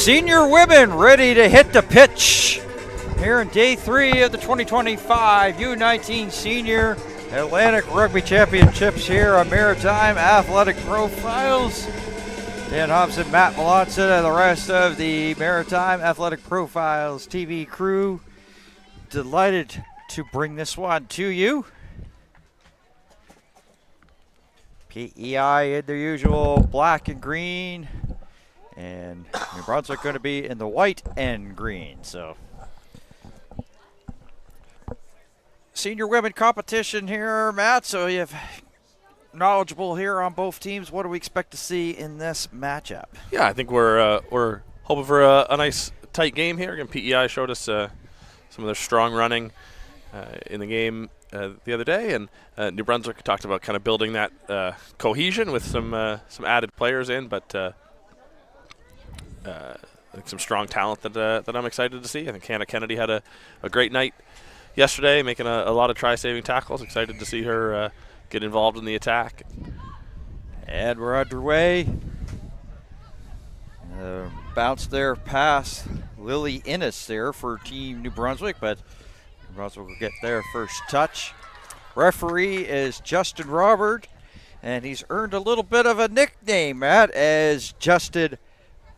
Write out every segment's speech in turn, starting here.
Senior women ready to hit the pitch here in day 3 of the 2025 U19 Senior Atlantic Rugby Championships here on Maritime Athletic Profiles. Dan Hobson, Matt Melanson, and the rest of the Maritime Athletic Profiles TV crew. Delighted to bring this one to you. PEI in their usual black and green, and New Brunswick going to be in the white and green. So, senior women competition here, Matt. So you have knowledgeable here on both teams. What do we expect to see in this matchup? Yeah, I think we're hoping for a nice tight game here. Again, PEI showed us some of their strong running in the game the other day, and New Brunswick talked about kind of building that cohesion with some added players in, but I think some strong talent that I'm excited to see. I think Hannah Kennedy had a great night yesterday, making a lot of try-saving tackles. Excited to see her get involved in the attack. And we're underway. Bounce there past Lily Innes there for Team New Brunswick, but New Brunswick will get their first touch. Referee is Justin Robert, and he's earned a little bit of a nickname, Matt, as Justin,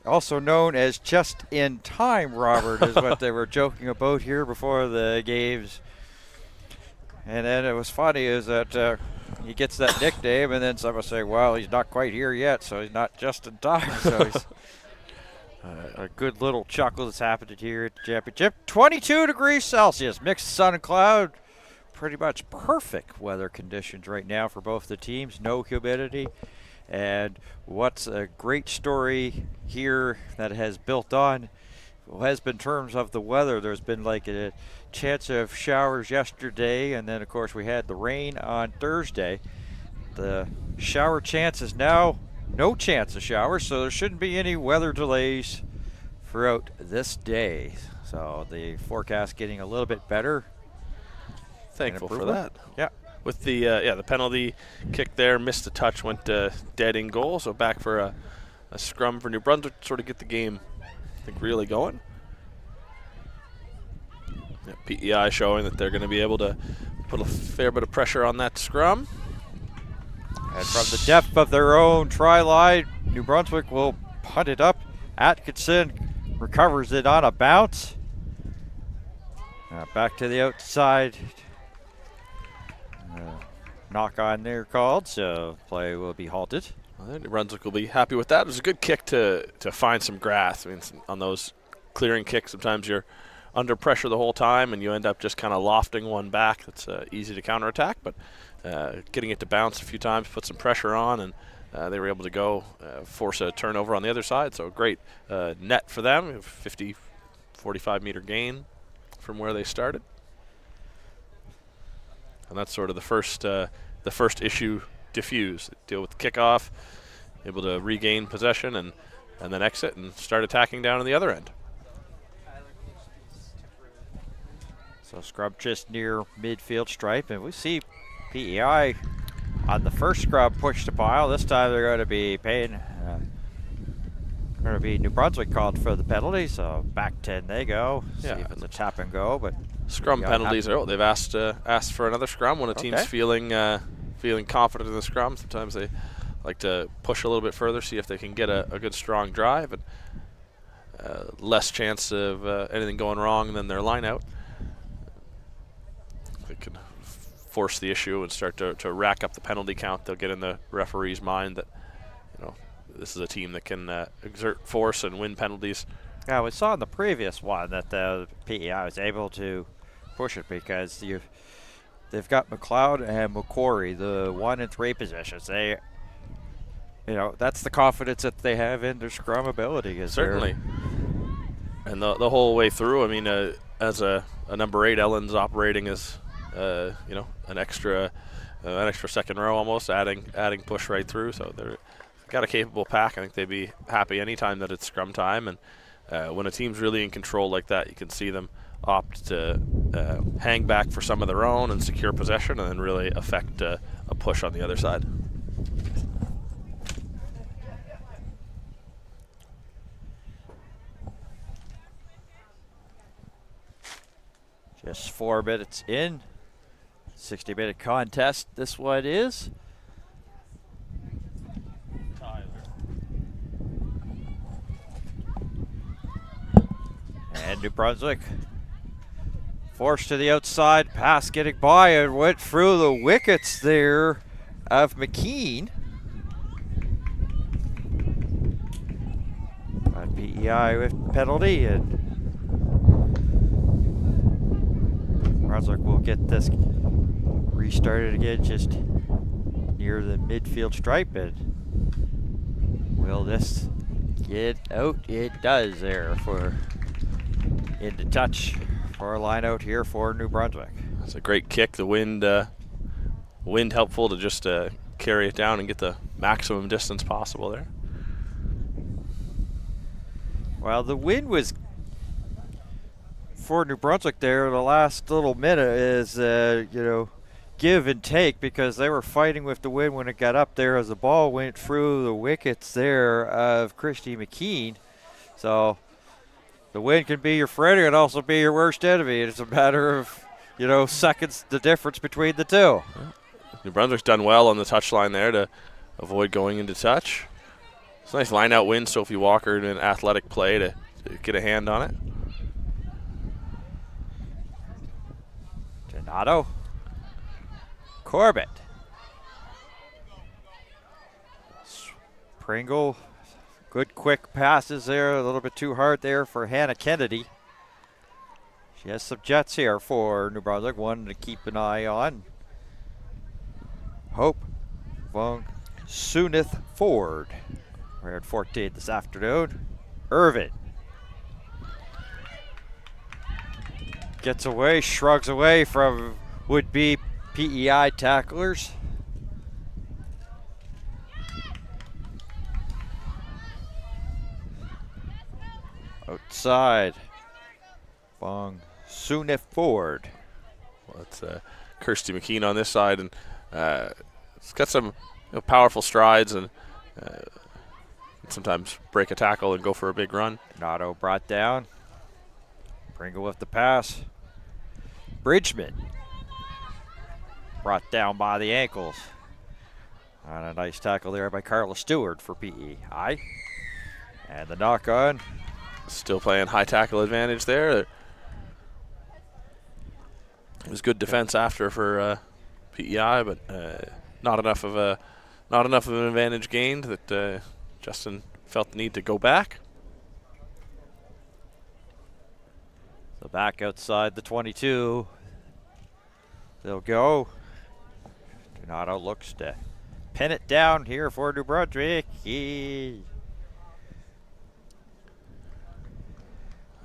also known as Just in Time Robert, is what they were joking about here before the games. And then it was funny is that he gets that nickname, and then someone say, well, he's not quite here yet, so he's not just in time. So he's a good little chuckle that's happened here at the championship. 22 degrees Celsius, mixed sun and cloud. Pretty much perfect weather conditions right now for both the teams. No humidity. And what's a great story here that has built on has been in terms of the weather. There's been like a chance of showers yesterday, and then of course we had the rain on Thursday. The shower chance is now no chance of showers, so there shouldn't be any weather delays throughout this day. So the forecast getting a little bit better. Thankful for that. Yeah. With the penalty kick there, missed the touch, went dead in goal. So back for a scrum for New Brunswick to sort of get the game, I think, really going. Yeah, PEI showing that they're going to be able to put a fair bit of pressure on that scrum. And from the depth of their own try line, New Brunswick will punt it up. Atkinson recovers it on a bounce. Back to the outside. Knock on there called, so play will be halted. Well, New Brunswick will be happy with that. It was a good kick to find some grass. I mean, on those clearing kicks, sometimes you're under pressure the whole time, and you end up just kind of lofting one back. That's easy to counterattack, but getting it to bounce a few times, put some pressure on, and they were able to go force a turnover on the other side. So a great net for them, 50, 45-meter gain from where they started. And that's sort of the first issue diffused. Deal with the kickoff, able to regain possession and then exit and start attacking down on the other end. So scrub just near midfield stripe, and we see PEI on the first scrub push the pile. This time they're going to be paying. Going to be New Brunswick called for the penalty, so back 10 they go. Yeah, see if it's a tap and go, but scrum penalties are. They've asked for another scrum when a team's feeling confident in the scrum. Sometimes they like to push a little bit further, see if they can get a good strong drive, and less chance of anything going wrong than their line out. They can force the issue and start to rack up the penalty count. They'll get in the referee's mind that, you know, this is a team that can exert force and win penalties. Yeah, we saw in the previous one that the PEI was able to push it because they've got McLeod and McQuarrie, the 1 and 3 positions. They, that's the confidence that they have in their scrum ability. Certainly. And the whole way through, I mean, as a number 8, Ellen's operating as an extra second row almost, adding push right through. So they're got a capable pack. I think they'd be happy anytime that it's scrum time. And when a team's really in control like that, you can see them opt to hang back for some of their own and secure possession, and then really affect a push on the other side. Just 4 minutes in. 60-minute contest, this one is. And New Brunswick forced to the outside, pass getting by and went through the wickets there of McKean. Got PEI with penalty, and Brunswick will get this restarted again just near the midfield stripe. And will this get out? It does there for into touch for a line out here for New Brunswick. That's a great kick. The wind helpful to just carry it down and get the maximum distance possible there. Well, the wind was for New Brunswick there. The last little minute is give and take, because they were fighting with the wind when it got up there as the ball went through the wickets there of Christy McKean. So the wind can be your friend, it can also be your worst enemy. It's a matter of, seconds, the difference between the two. New Brunswick's done well on the touchline there to avoid going into touch. It's a nice line-out win. Sophie Walker in an athletic play to get a hand on it. Donato. Corbett. Pringle. Good quick passes there, a little bit too hard there for Hannah Kennedy. She has some jets here for New Brunswick, one to keep an eye on. Hope Von Sunith Ford. We're at 14 this afternoon. Irvin gets away, shrugs away from would-be PEI tacklers. Outside, Bong Sunif Ford. Well, it's Kirsty McKean on this side, and it's got some powerful strides, and sometimes break a tackle and go for a big run. Nato brought down. Pringle with the pass. Bridgman brought down by the ankles. And a nice tackle there by Carla Stewart for PEI. And the knock on. Still playing high tackle advantage there. It was good defense after for PEI, but not enough of an advantage gained that Justin felt the need to go back. So back outside the 22. They'll go. Donato looks to pin it down here for New Brunswick.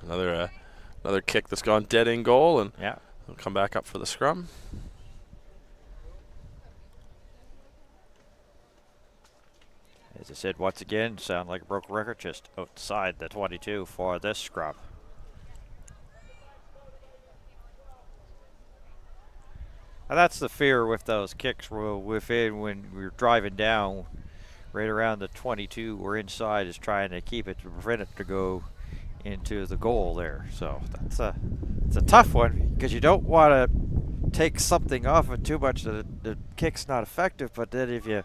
Another kick that's gone dead in goal, and yeah, they'll come back up for the scrum. As I said, once again, sound like a broken record, just outside the 22 for this scrum. And that's the fear with those kicks within when we're driving down right around the 22 or inside, is trying to keep it to prevent it to go into the goal there. So it's a tough one, because you don't want to take something off it too much that the kick's not effective, but then if you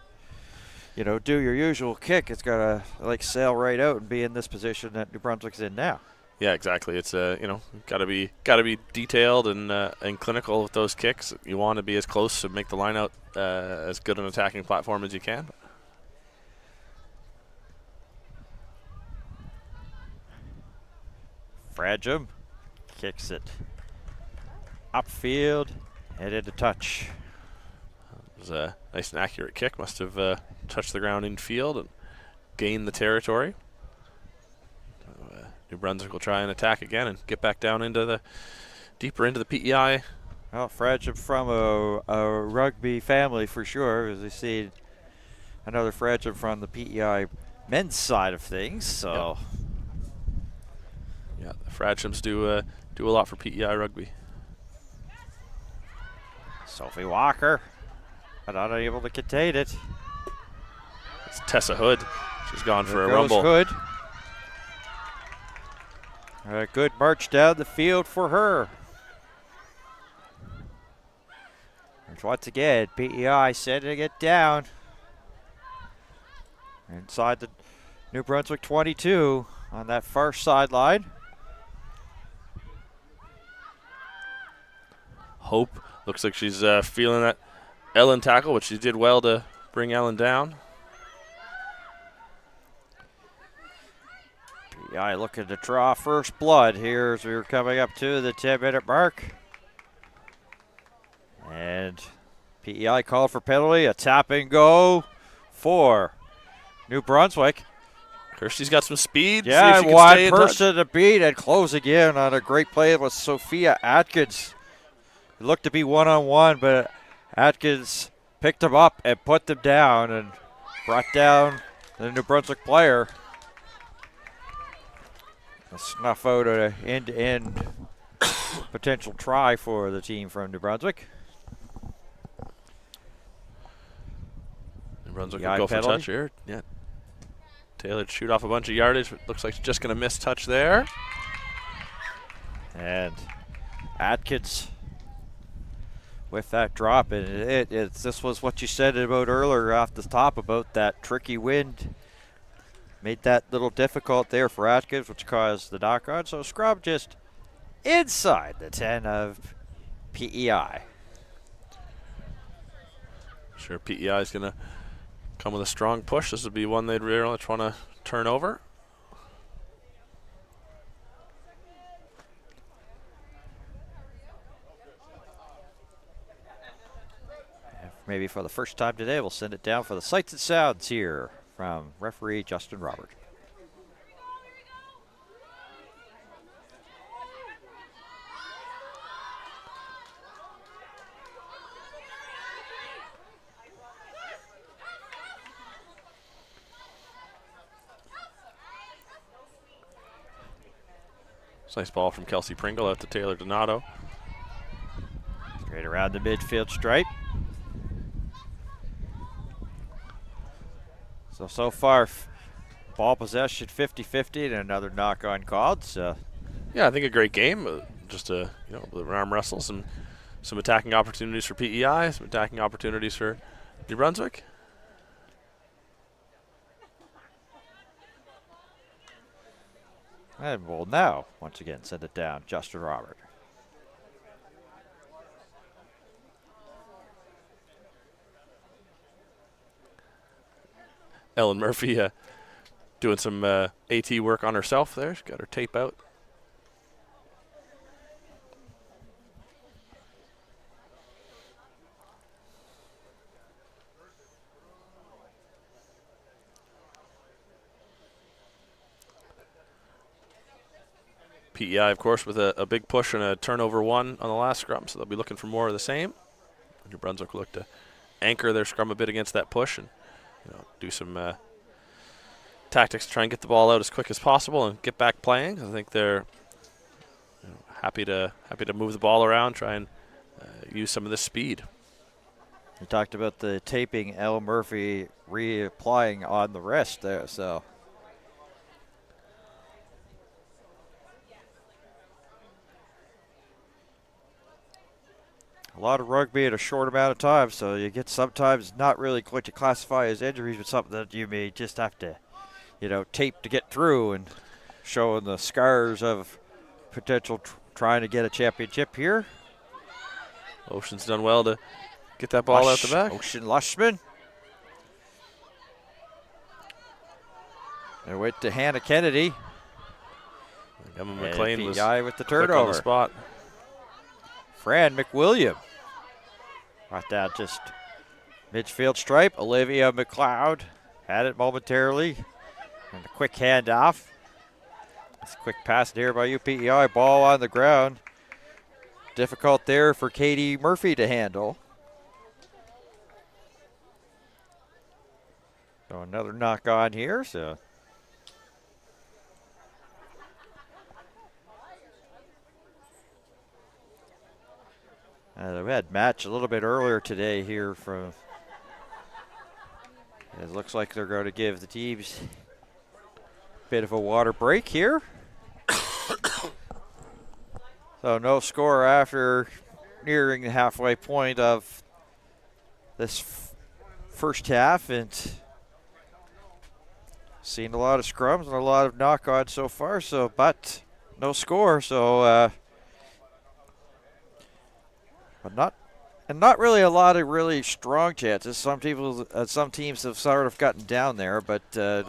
do your usual kick, it's got to sail right out and be in this position that New Brunswick's in now. Yeah, exactly. It's got to be detailed and clinical with those kicks. You want to be as close to make the line out as good an attacking platform as you can. Fragem kicks it upfield and into touch. It was a nice and accurate kick. Must have touched the ground in field and gained the territory. New Brunswick will try and attack again and get back down deeper into the PEI. Well, Fragem from a rugby family for sure, as we see another Fragem from the PEI men's side of things. So. Yep. Yeah, the Fragems do a lot for PEI rugby. Sophie Walker, but unable to contain it. It's Tessa Hood. She's gone there for a goes rumble. Hood. A good march down the field for her. Once again, PEI sending it down inside the New Brunswick 22 on that far sideline. Hope looks like she's feeling that Ellen tackle, which she did well to bring Ellen down. PEI looking to draw first blood here as we're coming up to the 10-minute mark. And PEI called for penalty, a tap and go for New Brunswick. Kirsty's got some speed. Yeah, one person to beat and close again on a great play with Sophia Atkins. It looked to be one-on-one, but Atkins picked them up and put them down and brought down the New Brunswick player. A snuff out an end-to-end potential try for the team from New Brunswick. New Brunswick will go for touch here. Yeah. Taylor to shoot off a bunch of yardage. Looks like she's just going to miss touch there. And Atkins with that drop, and this was what you said about earlier off the top about that tricky wind. Made that little difficult there for Atkins, which caused the knock-on. So scrum just inside the 10 of PEI. Sure, PEI is going to come with a strong push. This would be one they'd really want to turn over. Maybe for the first time today, we'll send it down for the sights and sounds here from referee Justin Robert. Nice ball from Kelsey Pringle out to Taylor Donato. Straight around the midfield stripe. So far, ball possession 50-50 and another knock-on called. So, yeah, I think a great game. Just a arm wrestle, some attacking opportunities for PEI, some attacking opportunities for New Brunswick. And we'll now, once again, send it down, Justin Robert. Ellen Murphy doing some AT work on herself there. She's got her tape out. PEI, of course, with a big push and a turnover one on the last scrum, so they'll be looking for more of the same. New Brunswick will look to anchor their scrum a bit against that push and do some tactics to try and get the ball out as quick as possible and get back playing. I think they're happy to move the ball around, try and use some of the speed. We talked about the taping, Ellen Murphy reapplying on the wrist there, so. A lot of rugby in a short amount of time, so you get sometimes not really what you classify as injuries, but something that you may just have to, tape to get through, and showing the scars of potential trying to get a championship here. Ocean's done well to get that ball out the back. Ocean Lushman. They went to Hannah Kennedy. Emma McLean was PEI with the turnover. On the spot. Fran McWilliam brought down just midfield stripe. Olivia McLeod had it momentarily. And a quick handoff. It's a quick pass here by UPEI. Ball on the ground. Difficult there for Katie Murphy to handle. So another knock on here. So. We had match a little bit earlier today here from. It looks like they're going to give the teams a bit of a water break here. So no score after nearing the halfway point of this first half, and seen a lot of scrums and a lot of knock-ons so far. So, but no score. So, but not really a lot of really strong chances. Some teams have sort of gotten down there, but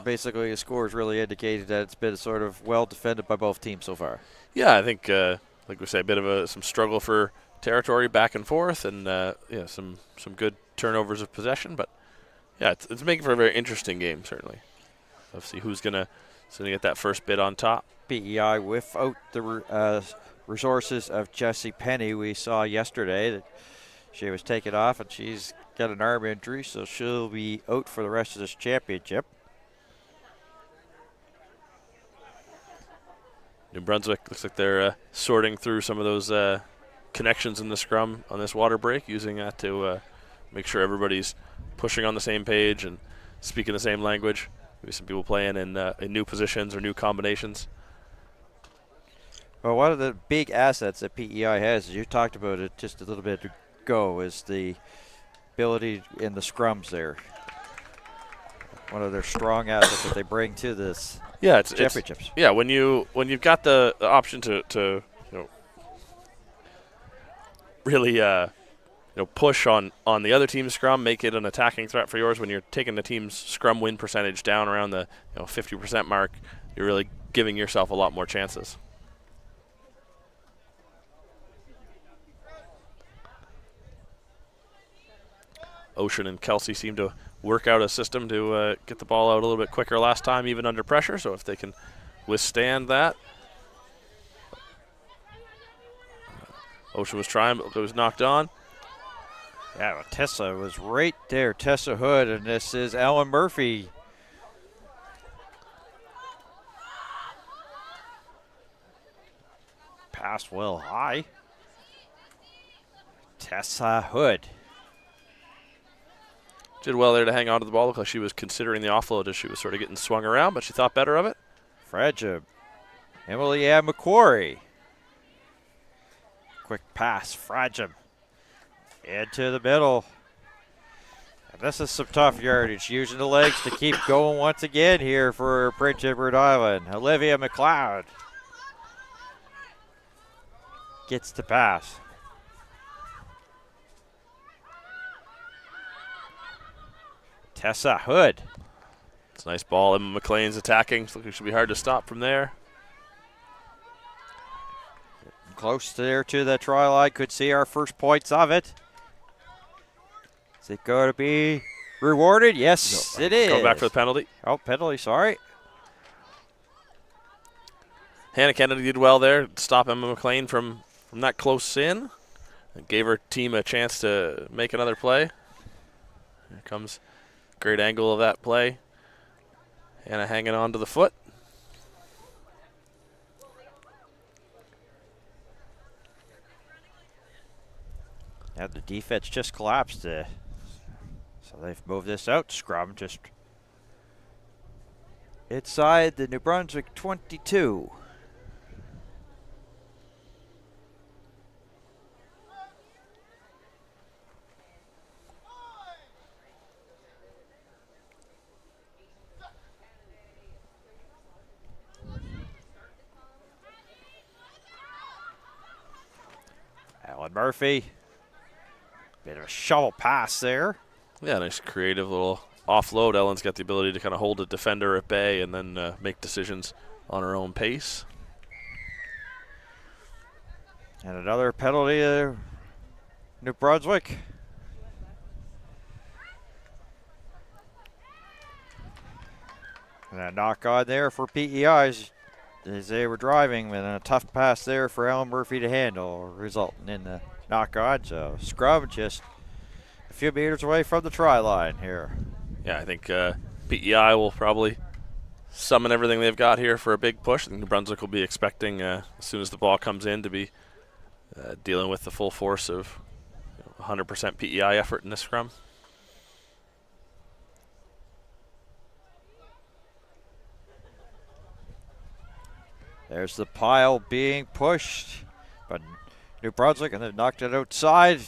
basically the score has really indicated that it's been sort of well defended by both teams so far. Yeah, I think, like we say, a bit of some struggle for territory back and forth, and some good turnovers of possession. But yeah, it's making for a very interesting game, certainly. Let's see who's gonna get that first bit on top. PEI without the resources of Jessie Penny. We saw yesterday that she was taken off and she's got an arm injury, so she'll be out for the rest of this championship. New Brunswick looks like they're sorting through some of those connections in the scrum on this water break, using that to make sure everybody's pushing on the same page and speaking the same language. Maybe some people playing in new positions or new combinations. Well, one of the big assets that PEI has, as you talked about it just a little bit ago, is the ability in the scrums there. One of their strong assets that they bring to this championships. When you've got the option to really push on the other team's scrum, make it an attacking threat for yours. When you're taking the team's scrum win percentage down around the 50% mark, you're really giving yourself a lot more chances. Ocean and Kelsey seem to work out a system to get the ball out a little bit quicker last time, even under pressure. So if they can withstand that. Ocean was trying, but it was knocked on. Yeah, well, Tessa was right there, Tessa Hood, and this is Ellen Murphy. Pass well high. Tessa Hood. Did well there to hang on to the ball. Looked like she was considering the offload as she was sort of getting swung around, but she thought better of it. Fragile. Emily Ann McQuarrie. Quick pass, Fragile. Into the middle. And this is some tough yardage, using the legs to keep going once again here for Prince Edward Island. Olivia McLeod gets the pass. Tessa Hood. It's a nice ball. Emma McLean's attacking. Looks like it should be hard to stop from there. Close there to the try line. Could see our first points of it. Is it going to be rewarded? Yes, it is. Going back for the penalty. Oh, penalty, sorry. Hannah Kennedy did well there to stop Emma McLean from that close in. And gave her team a chance to make another play. Here comes a great angle of that play. Hannah hanging on to the foot. Yeah, the defense just collapsed. So they've moved this out. Scrum just inside the New Brunswick 22. Alan Murphy. Bit of a shovel pass there. Yeah, nice creative little offload. Ellen's got the ability to kind of hold a defender at bay and then make decisions on her own pace. And another penalty, New Brunswick. And a knock on there for PEIs as they were driving, and a tough pass there for Alan Murphy to handle, resulting in the knock on. So scrum just a few meters away from the try line here. Yeah, I think PEI will probably summon everything they've got here for a big push. I think New Brunswick will be expecting, as soon as the ball comes in, to be dealing with the full force of 100% PEI effort in this scrum. There's the pile being pushed, but New Brunswick, and they've knocked it outside.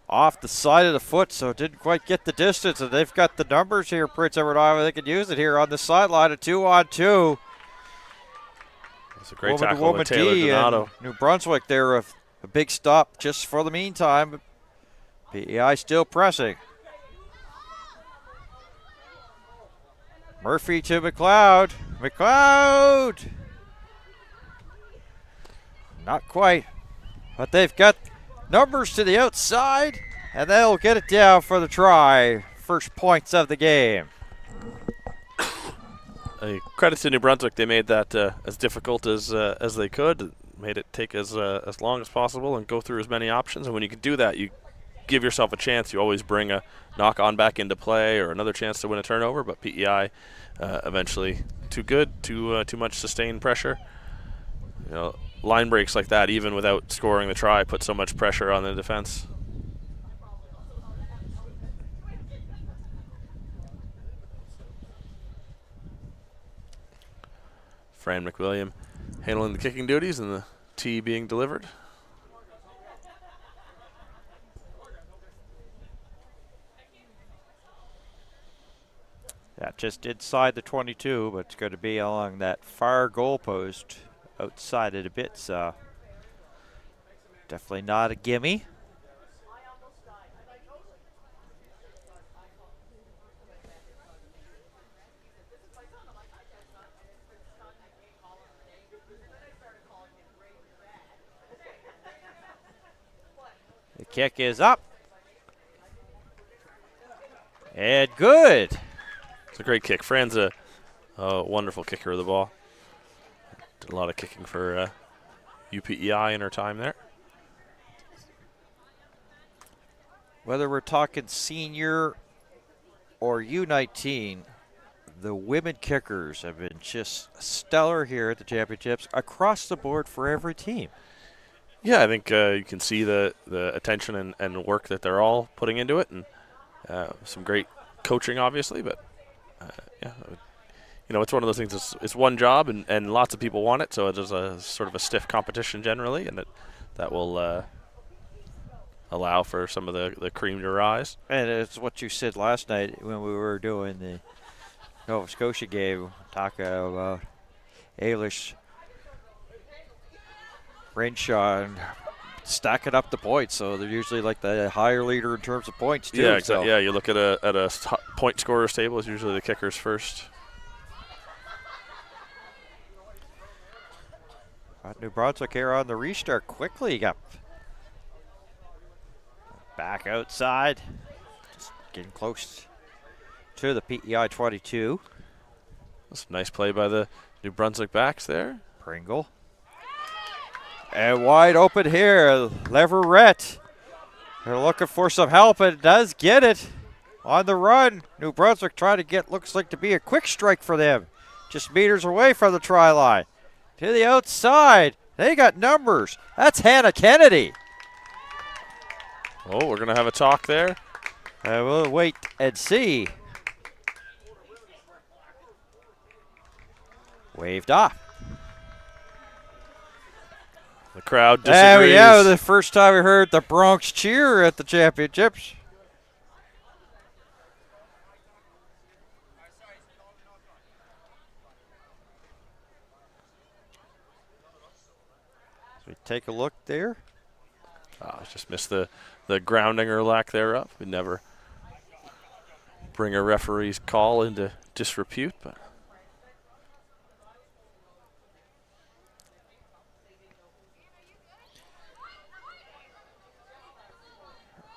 off the side of the foot, so it didn't quite get the distance. And they've got the numbers here, Prince Edward Island. They can use it here on the sideline, a 2-on-2. It's a great tackle with Taylor Donato. New Brunswick there, a big stop just for the meantime. PEI still pressing. Murphy to McLeod. McLeod! Not quite, but they've got numbers to the outside, and they'll get it down for the try. First points of the game. Credit to New Brunswick, they made that as difficult as they could, made it take as long as possible and go through as many options. And when you can do that, you give yourself a chance. You always bring a knock-on back into play or another chance to win a turnover, but PEI eventually too good, too much sustained pressure. You know, line breaks like that, even without scoring the try, put so much pressure on the defense. Fran McWilliam handling the kicking duties and the tee being delivered. Yeah, just inside the 22, but it's going to be along that far goalpost, outside it a bit, so definitely not a gimme. The kick is up. And good. It's a great kick. Fran's a wonderful kicker of the ball. Did a lot of kicking for UPEI in her time there. Whether we're talking senior or U19, the women kickers have been just stellar here at the championships across the board for every team. Yeah, I think you can see the attention and work that they're all putting into it, and some great coaching, obviously. But yeah, you know, it's one of those things. It's one job, and lots of people want it, so it is a sort of a stiff competition generally, and that will allow for some of the cream to rise. And it's what you said last night when we were doing the Nova Scotia game, talking about Ailish Renshaw and stacking up the points, so they're usually like the higher leader in terms of points too. Yeah, exactly. Yeah, you look at a point scorers table, it's usually the kickers first. New Brunswick here on the restart quickly. Got back outside, just getting close to the PEI 22. That's a nice play by the New Brunswick backs there. Pringle. And wide open here, Leverett. They're looking for some help and does get it on the run. New Brunswick trying to get, looks like to be a quick strike for them. Just meters away from the try line. To the outside. They got numbers. That's Hannah Kennedy. Oh, we're going to have a talk there. We'll wait and see. Waved off. The crowd disagrees. Yeah, the first time we heard the Bronx cheer at the championships. So we take a look there. Just missed the grounding or lack thereof. We never bring a referee's call into disrepute, but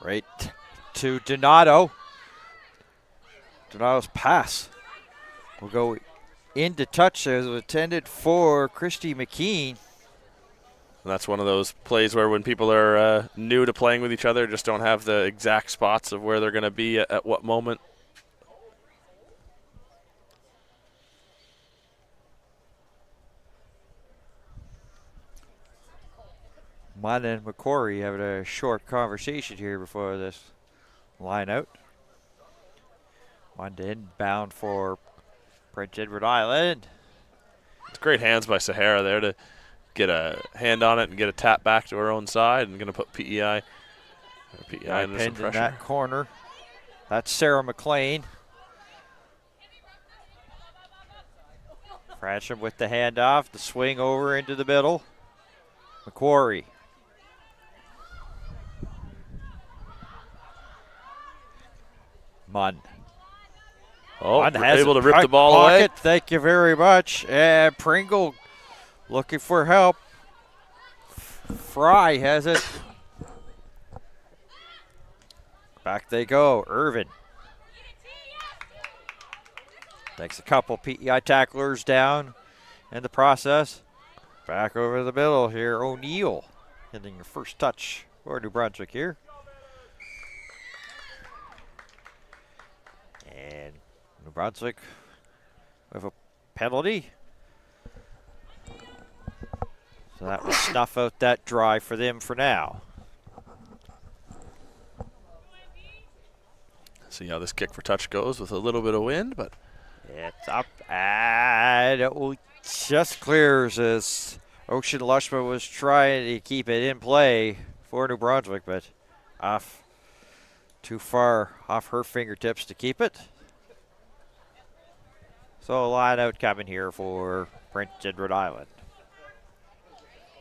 right to Donato. Donato's pass will go into touch as it was intended for Christy McKean. and that's one of those plays where when people are new to playing with each other, just don't have the exact spots of where they're going to be at what moment. Mana and McCory having a short conversation here before this line out. Manda inbound for Prince Edward Island. It's great hands by Sahara there to get a hand on it and get a tap back to her own side, and going to put PEI PEI under some pinned in pressure. that corner. That's Sarah McLean. Frasham with the handoff, the swing over into the middle. Macquarie. Munn. Oh, Munn has able it to rip the back ball pocket. away. Thank you very much. And Pringle looking for help. Fry has it. Back they go. Irvin. Takes a couple PEI tacklers down in the process. Back over the middle here. O'Neill getting your first touch for New Brunswick here. And New Brunswick with a penalty. So that will snuff out that drive for them for now. See how this kick for touch goes with a little bit of wind, but It's up and it just clears as Ocean Lushman was trying to keep it in play for New Brunswick, but off too far off her fingertips to keep it. So a line out coming here for Prince Edward Island.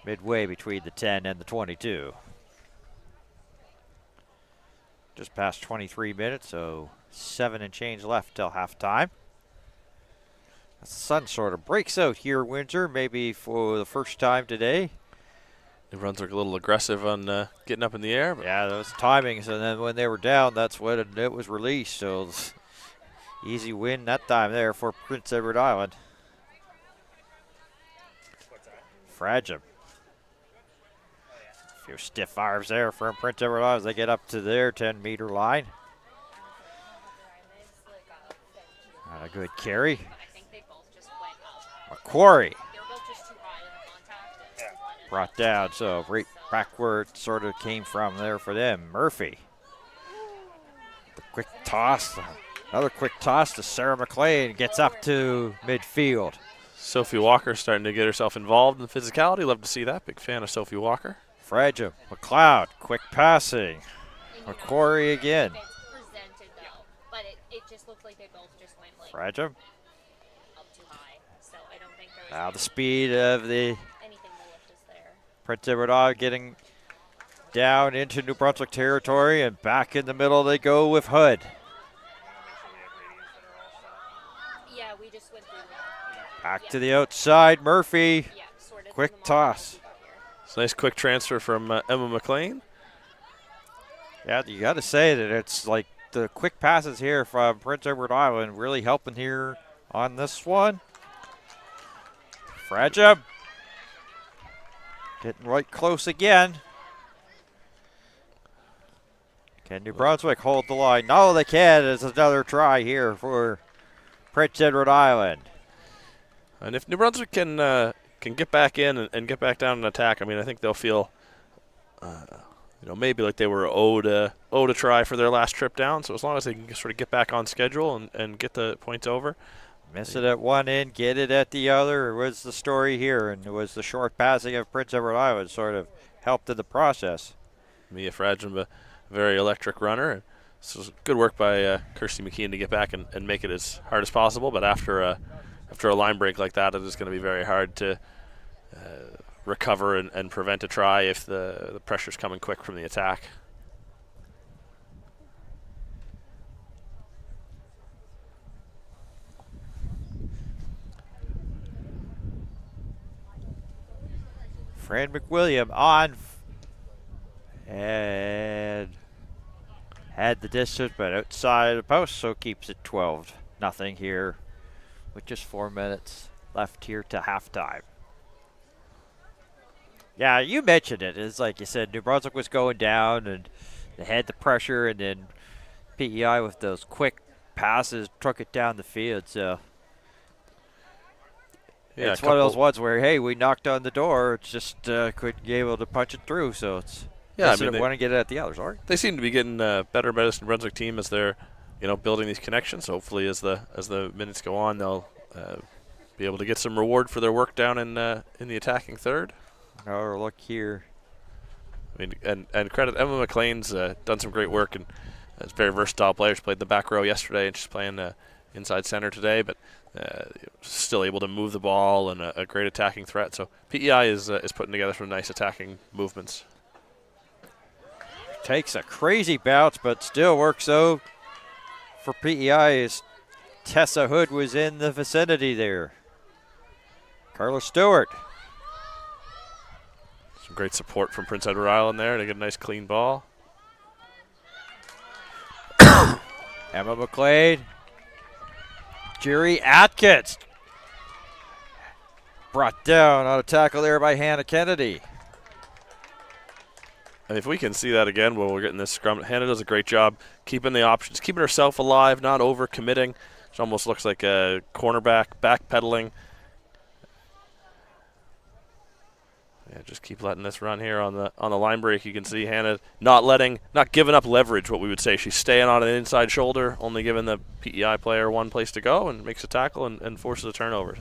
Midway between the 10 and the 22. Just past 23 minutes, so 7 and change left till halftime. The sun sort of breaks out here, Windsor, maybe for the first time today. New Brunswick a little aggressive on getting up in the air. But Yeah, those timings, and then when they were down, that's when it was released. So easy win that time there for Prince Edward Island. Fragile. A few stiff arms there from Prince Edward Island as they get up to their 10-meter line. Not a good carry. Macquarie brought down, so right back where it sort of came from there for them. Murphy. The quick toss, another quick toss to Sarah McLean, gets up to midfield. Sophie Walker starting to get herself involved in the physicality. Love to see that. Big fan of Sophie Walker. Fragile, McLeod, quick passing. Macquarie again. Fragile. Now the speed of the Prince Edward Island getting down into New Brunswick territory, and back in the middle they go with Hood. Yeah, we just went through that. Back to the outside, Murphy. Yeah, sort of Quick toss. It's a nice quick transfer from Emma McLean. Yeah, you got to say that it's like the quick passes here from Prince Edward Island really helping here on this one. Fragile. Getting right close again. Can New Brunswick hold the line? No, they can. It's another try here for Prince Edward Island. And if New Brunswick can get back in and get back down and attack, I mean, I think they'll feel, maybe like they were owed a try for their last trip down. So as long as they can sort of get back on schedule and get the points over. Miss it at one end, get it at the other. Was the story here, and it was the short passing of Prince Edward Island sort of helped in the process. Mia Fragem, a very electric runner. So it was good work by Kirsty McKeon to get back and make it as hard as possible. But after a line break like that, it is going to be very hard to recover and prevent a try if the pressure's coming quick from the attack. Fran McWilliam on and had the distance, but outside the post, so keeps it 12-0 here with just 4 minutes left here to halftime. Yeah, you mentioned it. It's like you said, New Brunswick was going down, and they had the pressure, and then PEI with those quick passes took it down the field. So Yeah, it's one of those ones where, hey, we knocked on the door. It's just couldn't be able to punch it through. So it's I mean, they want to get it at the others, right? They seem to be getting better by this New Brunswick team as they're, building these connections. Hopefully, as the minutes go on, they'll be able to get some reward for their work down in the attacking third. Another look here. I mean, and credit Emma McLean's done some great work, and is a very versatile player. She played the back row yesterday, and she's playing inside center today, but still able to move the ball and a great attacking threat. So PEI is putting together some nice attacking movements. Takes a crazy bounce, but still works out for PEI as Tessa Hood was in the vicinity there. Carla Stewart. Some great support from Prince Edward Island there to get a nice clean ball. Emma McLean. Jerry Atkins. Brought down on a tackle there by Hannah Kennedy. And if we can see that again while we're getting this scrum, Hannah does a great job keeping the options, keeping herself alive, not over-committing. She almost looks like a cornerback, backpedaling. Yeah, just keep letting this run here on the line break. You can see Hannah not giving up leverage, what we would say. She's staying on an inside shoulder, only giving the PEI player one place to go, and makes a tackle and forces a turnover.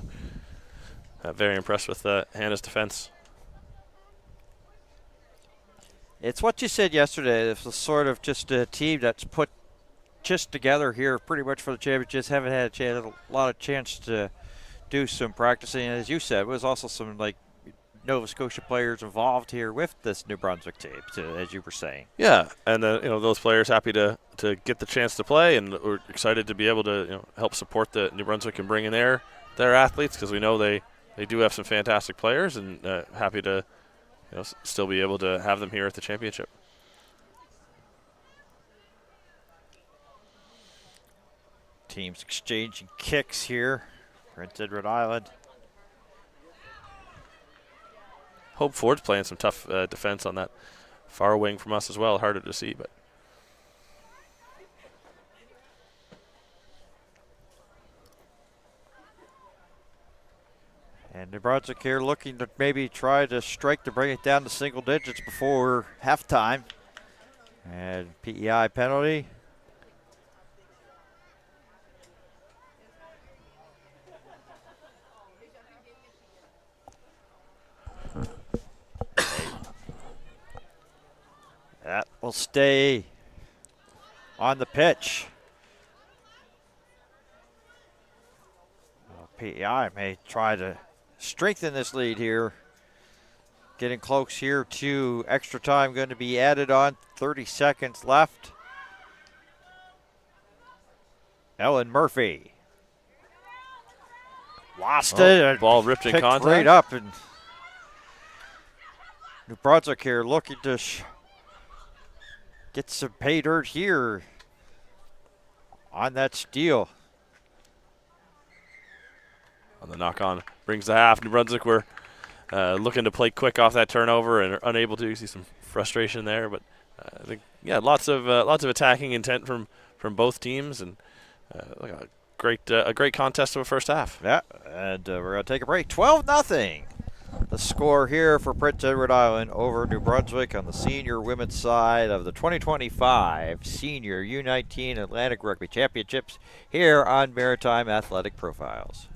Very impressed with Hannah's defense. It's what you said yesterday. It's sort of just a team that's put just together here pretty much for the championship. Just haven't had a lot of chance to do some practicing. As you said, it was also some like Nova Scotia players involved here with this New Brunswick team, as you were saying. Yeah, and those players happy to get the chance to play, and we're excited to be able to help support the New Brunswick and bring in their athletes, because we know they do have some fantastic players, and happy to still be able to have them here at the championship. Teams exchanging kicks here. Prince Edward Island. Hope Ford's playing some tough defense on that far wing from us as well. Harder to see, but. And New Brunswick here looking to maybe try to strike to bring it down to single digits before halftime. And PEI penalty. That will stay on the pitch. Well, PEI may try to strengthen this lead here. Getting close here to extra time going to be added on. 30 seconds left. Ellen Murphy. Lost it. Ball ripped in contact. Right up. And New Brunswick here looking to get some pay dirt here on that steal. On the knock-on, brings the half. New Brunswick were looking to play quick off that turnover and are unable to. You see some frustration there, but I think lots of attacking intent from both teams, and a great contest of a first half. Yeah, and we're going to take a break. 12-0. The score here for Prince Edward Island over New Brunswick on the senior women's side of the 2025 Senior U19 Atlantic Rugby Championships here on Maritime Athletic Profiles.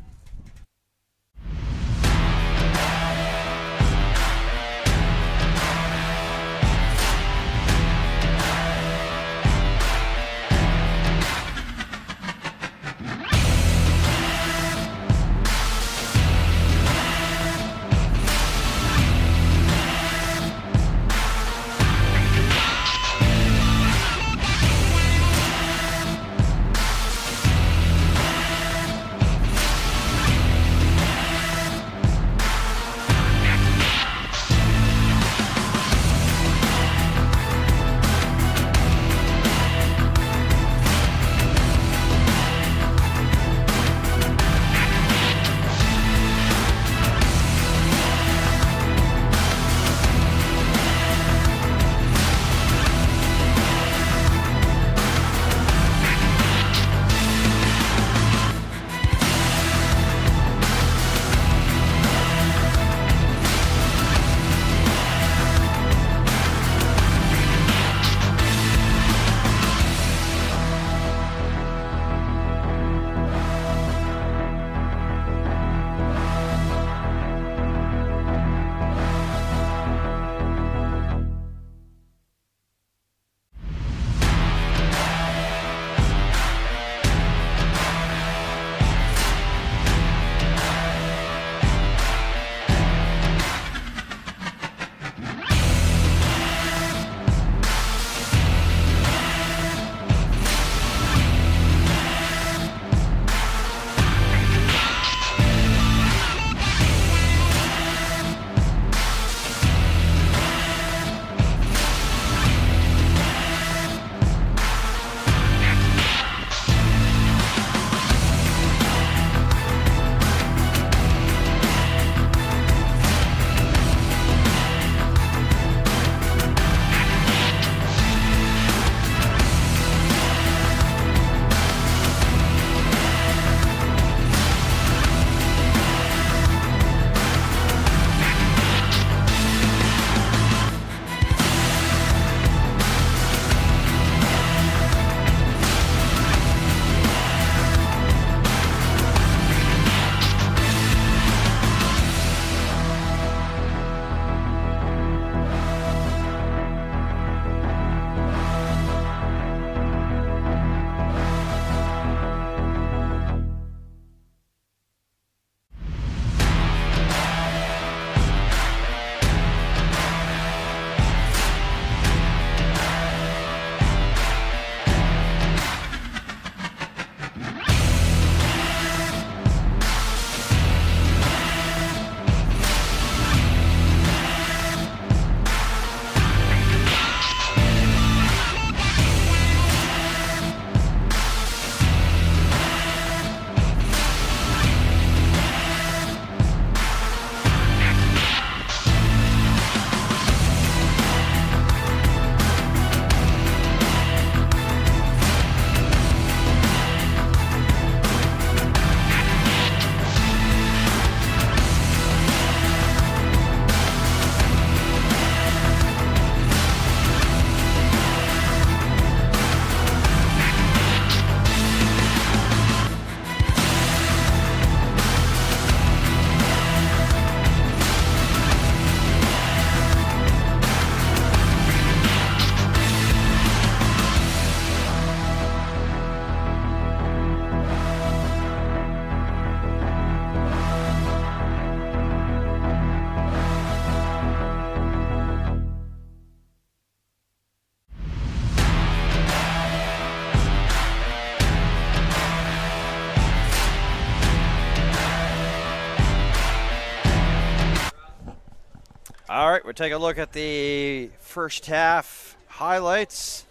All right, we'll take a look at the first half highlights.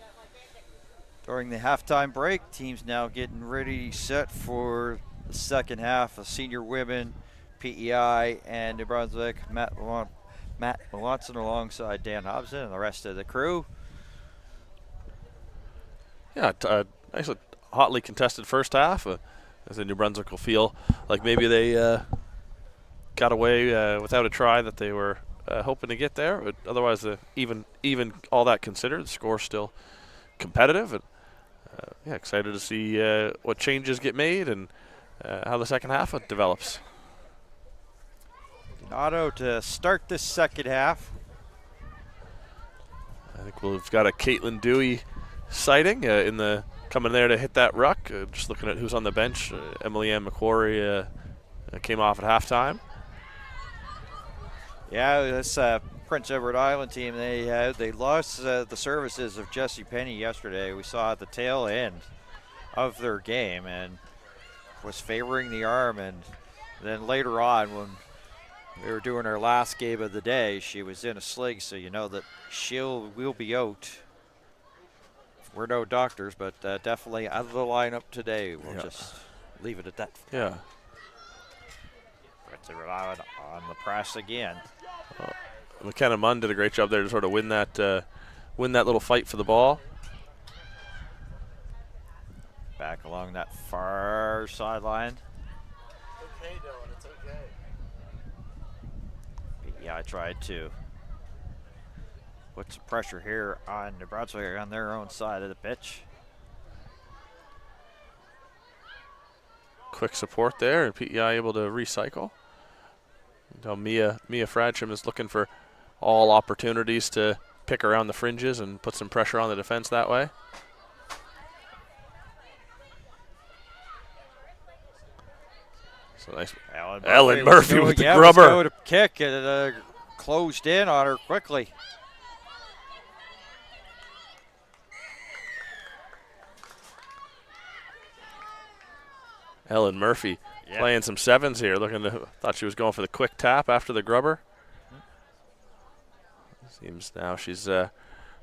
During the halftime break, teams now getting ready, set for the second half of senior women, PEI and New Brunswick. Matt Melanson alongside Dan Hobson and the rest of the crew. Yeah, nice, hotly contested first half. As New Brunswick will feel like maybe they got away without a try that they were hoping to get there. But otherwise, even all that considered, the score's still competitive. And yeah, excited to see what changes get made and how the second half develops. Donato to start this second half. I think we've got a Caitlin Dewey sighting in the coming there to hit that ruck. Just looking at who's on the bench, Emily Ann McQuarrie came off at halftime. Yeah, this Prince Edward Island team, they lost the services of Jessie Penny yesterday. We saw at the tail end of their game and was favoring the arm, and then later on when we were doing our last game of the day, she was in a sling, so you know that we'll be out. We're no doctors, but definitely out of the lineup today. We'll just leave it at that. Yeah. Prince Edward Island on the press again. McKenna Munn did a great job there to sort of win that little fight for the ball. Back along that far sideline. Okay, Dylan, it's okay. Yeah, I tried to put some pressure here on New Brunswick on their own side of the pitch. Quick support there, and PEI able to recycle. Now Mia Fradsham is looking for all opportunities to pick around the fringes and put some pressure on the defense that way. So nice. Ellen Murphy with the grubber. Go to kick, and closed in on her quickly. Ellen Murphy playing some sevens here. Thought she was going for the quick tap after the grubber. Seems now she's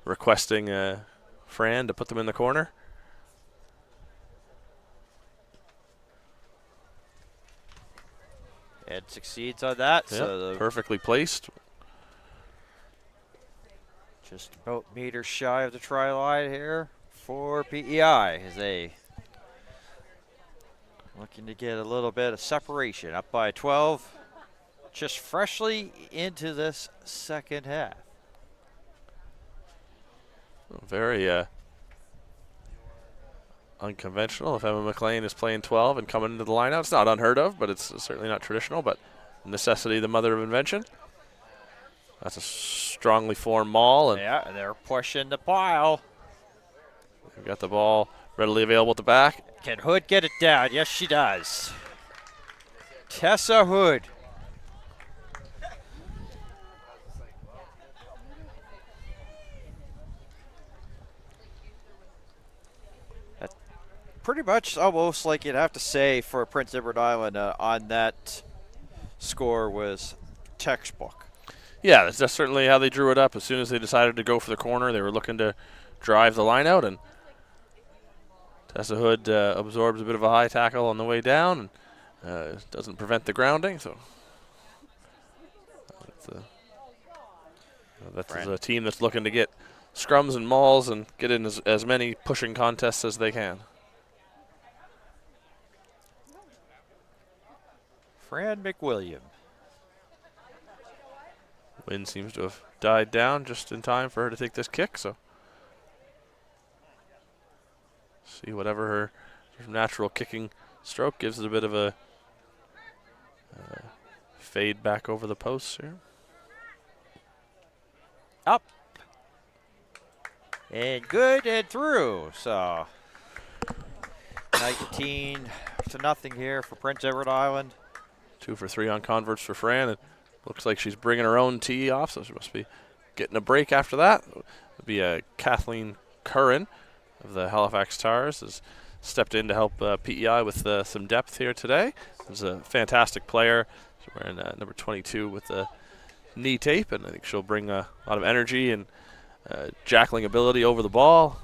requesting Fran to put them in the corner. And succeeds on that. Yep, So perfectly placed. just about meters shy of the try line here for PEI as they looking to get a little bit of separation. Up by 12, just freshly into this second half. Very unconventional. If Emma McLean is playing 12 and coming into the lineout, it's not unheard of, but it's certainly not traditional. But necessity, the mother of invention. That's a strongly formed maul. And yeah, they're pushing the pile. they've got the ball readily available at the back. Can Hood get it down? Yes, she does. Tessa Hood. That's pretty much almost like you'd have to say for Prince Edward Island on that score was textbook. Yeah, that's certainly how they drew it up. As soon as they decided to go for the corner, they were looking to drive the line out, and Tessa Hood absorbs a bit of a high tackle on the way down and doesn't prevent the grounding. So that's a team that's looking to get scrums and mauls and get in as many pushing contests as they can. Fran McWilliam. Wind seems to have died down just in time for her to take this kick. So see whatever her natural kicking stroke gives it a bit of a fade back over the posts here. Up. And good and through. So 19-0 here for Prince Edward Island. 2 for 3 on converts for Fran. It looks like she's bringing her own tee off, so she must be getting a break after that. It'll be Kathleen Curran of the Halifax Tars has stepped in to help PEI with some depth here today. She's a fantastic player. She's wearing number 22 with the knee tape, and I think she'll bring a lot of energy and jackling ability over the ball.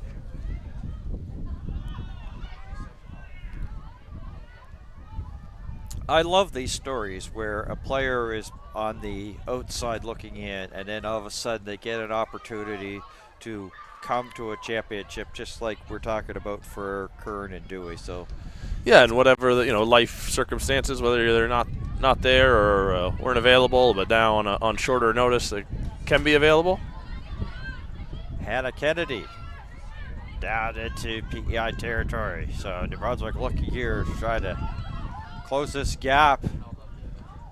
I love these stories where a player is on the outside looking in, and then all of a sudden they get an opportunity to come to a championship, just like we're talking about for Kern and Dewey. So, yeah, and whatever the life circumstances, whether they're not there or weren't available, but now on shorter notice they can be available. Hannah Kennedy down into PEI territory. So New Brunswick looking here to try to close this gap.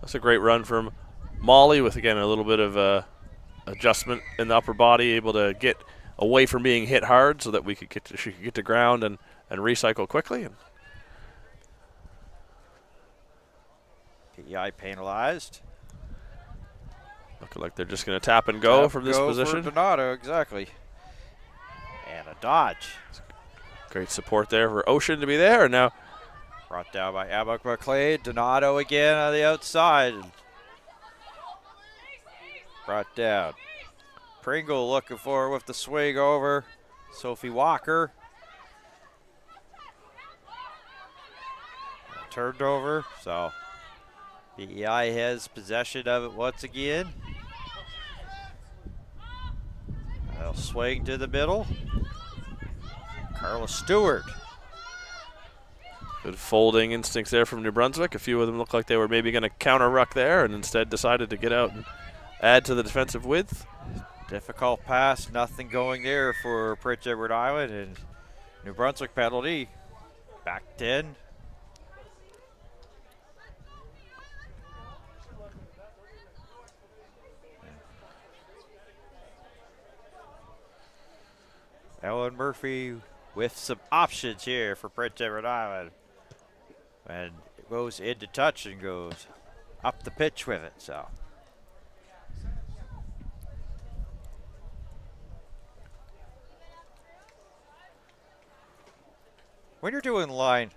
That's a great run from Molly with, again, a little bit of adjustment in the upper body, able to get away from being hit hard so that she could get to ground and recycle quickly. And PEI penalized. looking like they're just going to tap and go from this position. For Donato, exactly. And a dodge. Great support there for Ocean to be there, and now Brought down by Abok McLean. Donato again on the outside. Brought down. Pringle looking for her with the swing over. Sophie Walker. Turned over, so PEI has possession of it once again. They'll swing to the middle. Carla Stewart. good folding instincts there from New Brunswick. A few of them looked like they were maybe going to counter-ruck there and instead decided to get out and add to the defensive width. Difficult pass, nothing going there for Prince Edward Island, and New Brunswick penalty. Back 10. Ellen Murphy with some options here for Prince Edward Island. And it goes into touch and goes up the pitch with it, so. When you're doing line,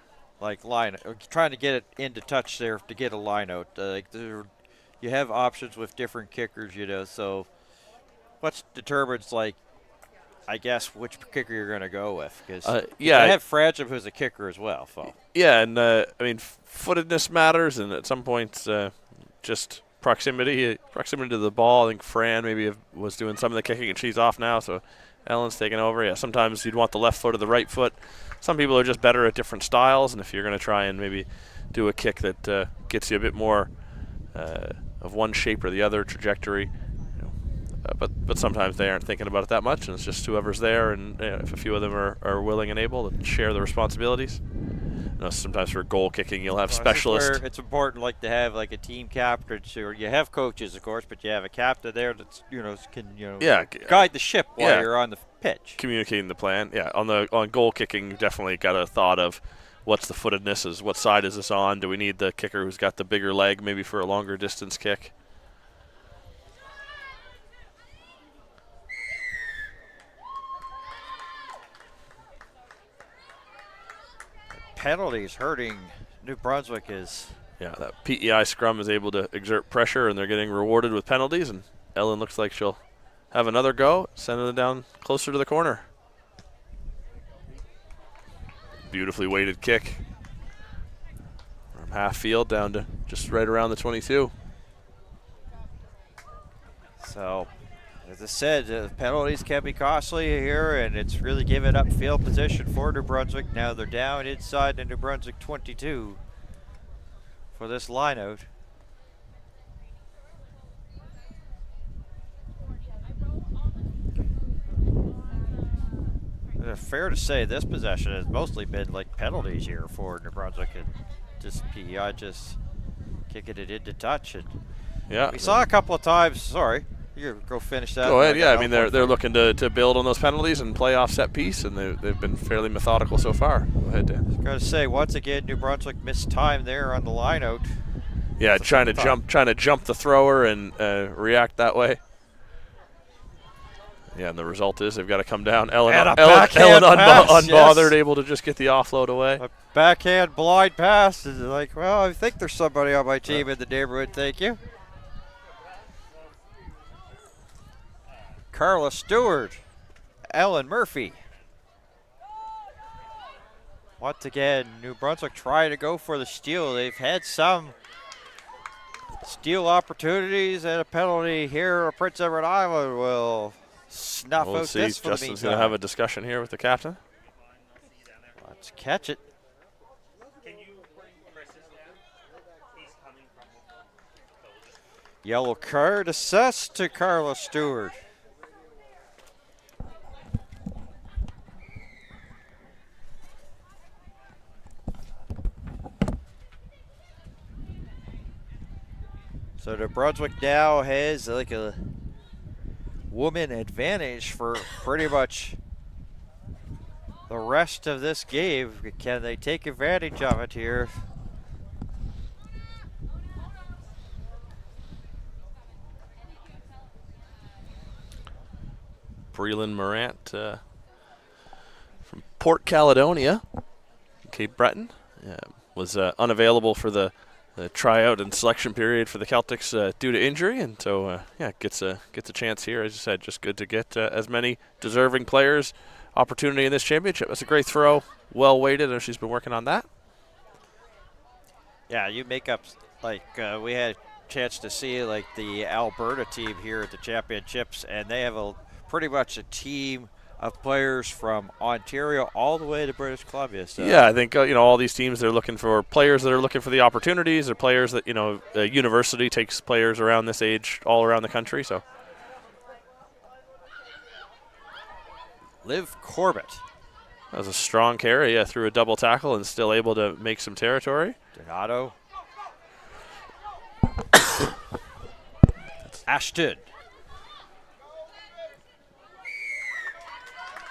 trying to get it into touch there to get a line out, you have options with different kickers, so what determines, I guess, which kicker you're going to go with? Because I have Fragile, who's a kicker as well. So. Yeah, and footedness matters, and at some points, just proximity to the ball. I think Fran maybe was doing some of the kicking, and she's off now, so Ellen's taking over. Yeah, sometimes you'd want the left foot or the right foot. Some people are just better at different styles, and if you're going to try and maybe do a kick that gets you a bit more of one shape or the other trajectory, but sometimes they aren't thinking about it that much, and it's just whoever's there, and if a few of them are willing and able to share the responsibilities. Sometimes for goal kicking, you'll have specialists. It's important, to have a team captain, or you have coaches, of course, but you have a captain there that's can guide the ship while you're on the pitch, communicating the plan. Yeah, on goal kicking, you definitely got a thought of what's the footedness, is what side is this on? Do we need the kicker who's got the bigger leg, maybe for a longer distance kick? Penalties hurting New Brunswick is. Yeah, that PEI scrum is able to exert pressure, and they're getting rewarded with penalties, and Ellen looks like she'll have another go, sending it down closer to the corner. Beautifully weighted kick from half field down to just right around the 22. So, as I said, penalties can be costly here, and it's really given up field position for New Brunswick. Now they're down inside the New Brunswick 22 for this line out. Fair to say this possession has mostly been penalties here for New Brunswick, and just PEI just kicking it into touch. And yeah, we saw a couple of times. Sorry. You go finish that. Go ahead. Yeah, they're looking to build on those penalties and play off set piece, and they've been fairly methodical so far. Go ahead, Dan. I was going to say, once again, New Brunswick missed time there on the line out. Yeah, trying to jump the thrower and react that way. Yeah, and the result is they've got to come down. Ellen unbothered, able to just get the offload away. A backhand blind pass is I think there's somebody on my team in the neighborhood. Thank you. Carla Stewart, Ellen Murphy. Once again, New Brunswick trying to go for the steal. They've had some steal opportunities and a penalty here. Prince Edward Island will snuff We'll out see. this for the Justin's going to meantime. have a discussion here with the captain. Let's catch it. Yellow card assessed to Carla Stewart. So New Brunswick now has like a woman advantage for pretty much the rest of this game. Can they take advantage of it here? Breland Morant from Port Caledonia, Cape Breton, was unavailable for the tryout and selection period for the Celtics due to injury, and so gets a chance here. As you said, just good to get as many deserving players opportunity in this championship. That's a great throw, well weighted, and she's been working on that. Yeah, you make up like we had a chance to see like the Alberta team here at the championships, and they have pretty much a team of players from Ontario all the way to British Columbia. So. Yeah, I think all these teams, they're looking for players that are looking for the opportunities, or players that a university takes players around this age all around the country. So Liv Corbett. That was a strong carry, through a double tackle and still able to make some territory. Donato. Ashton.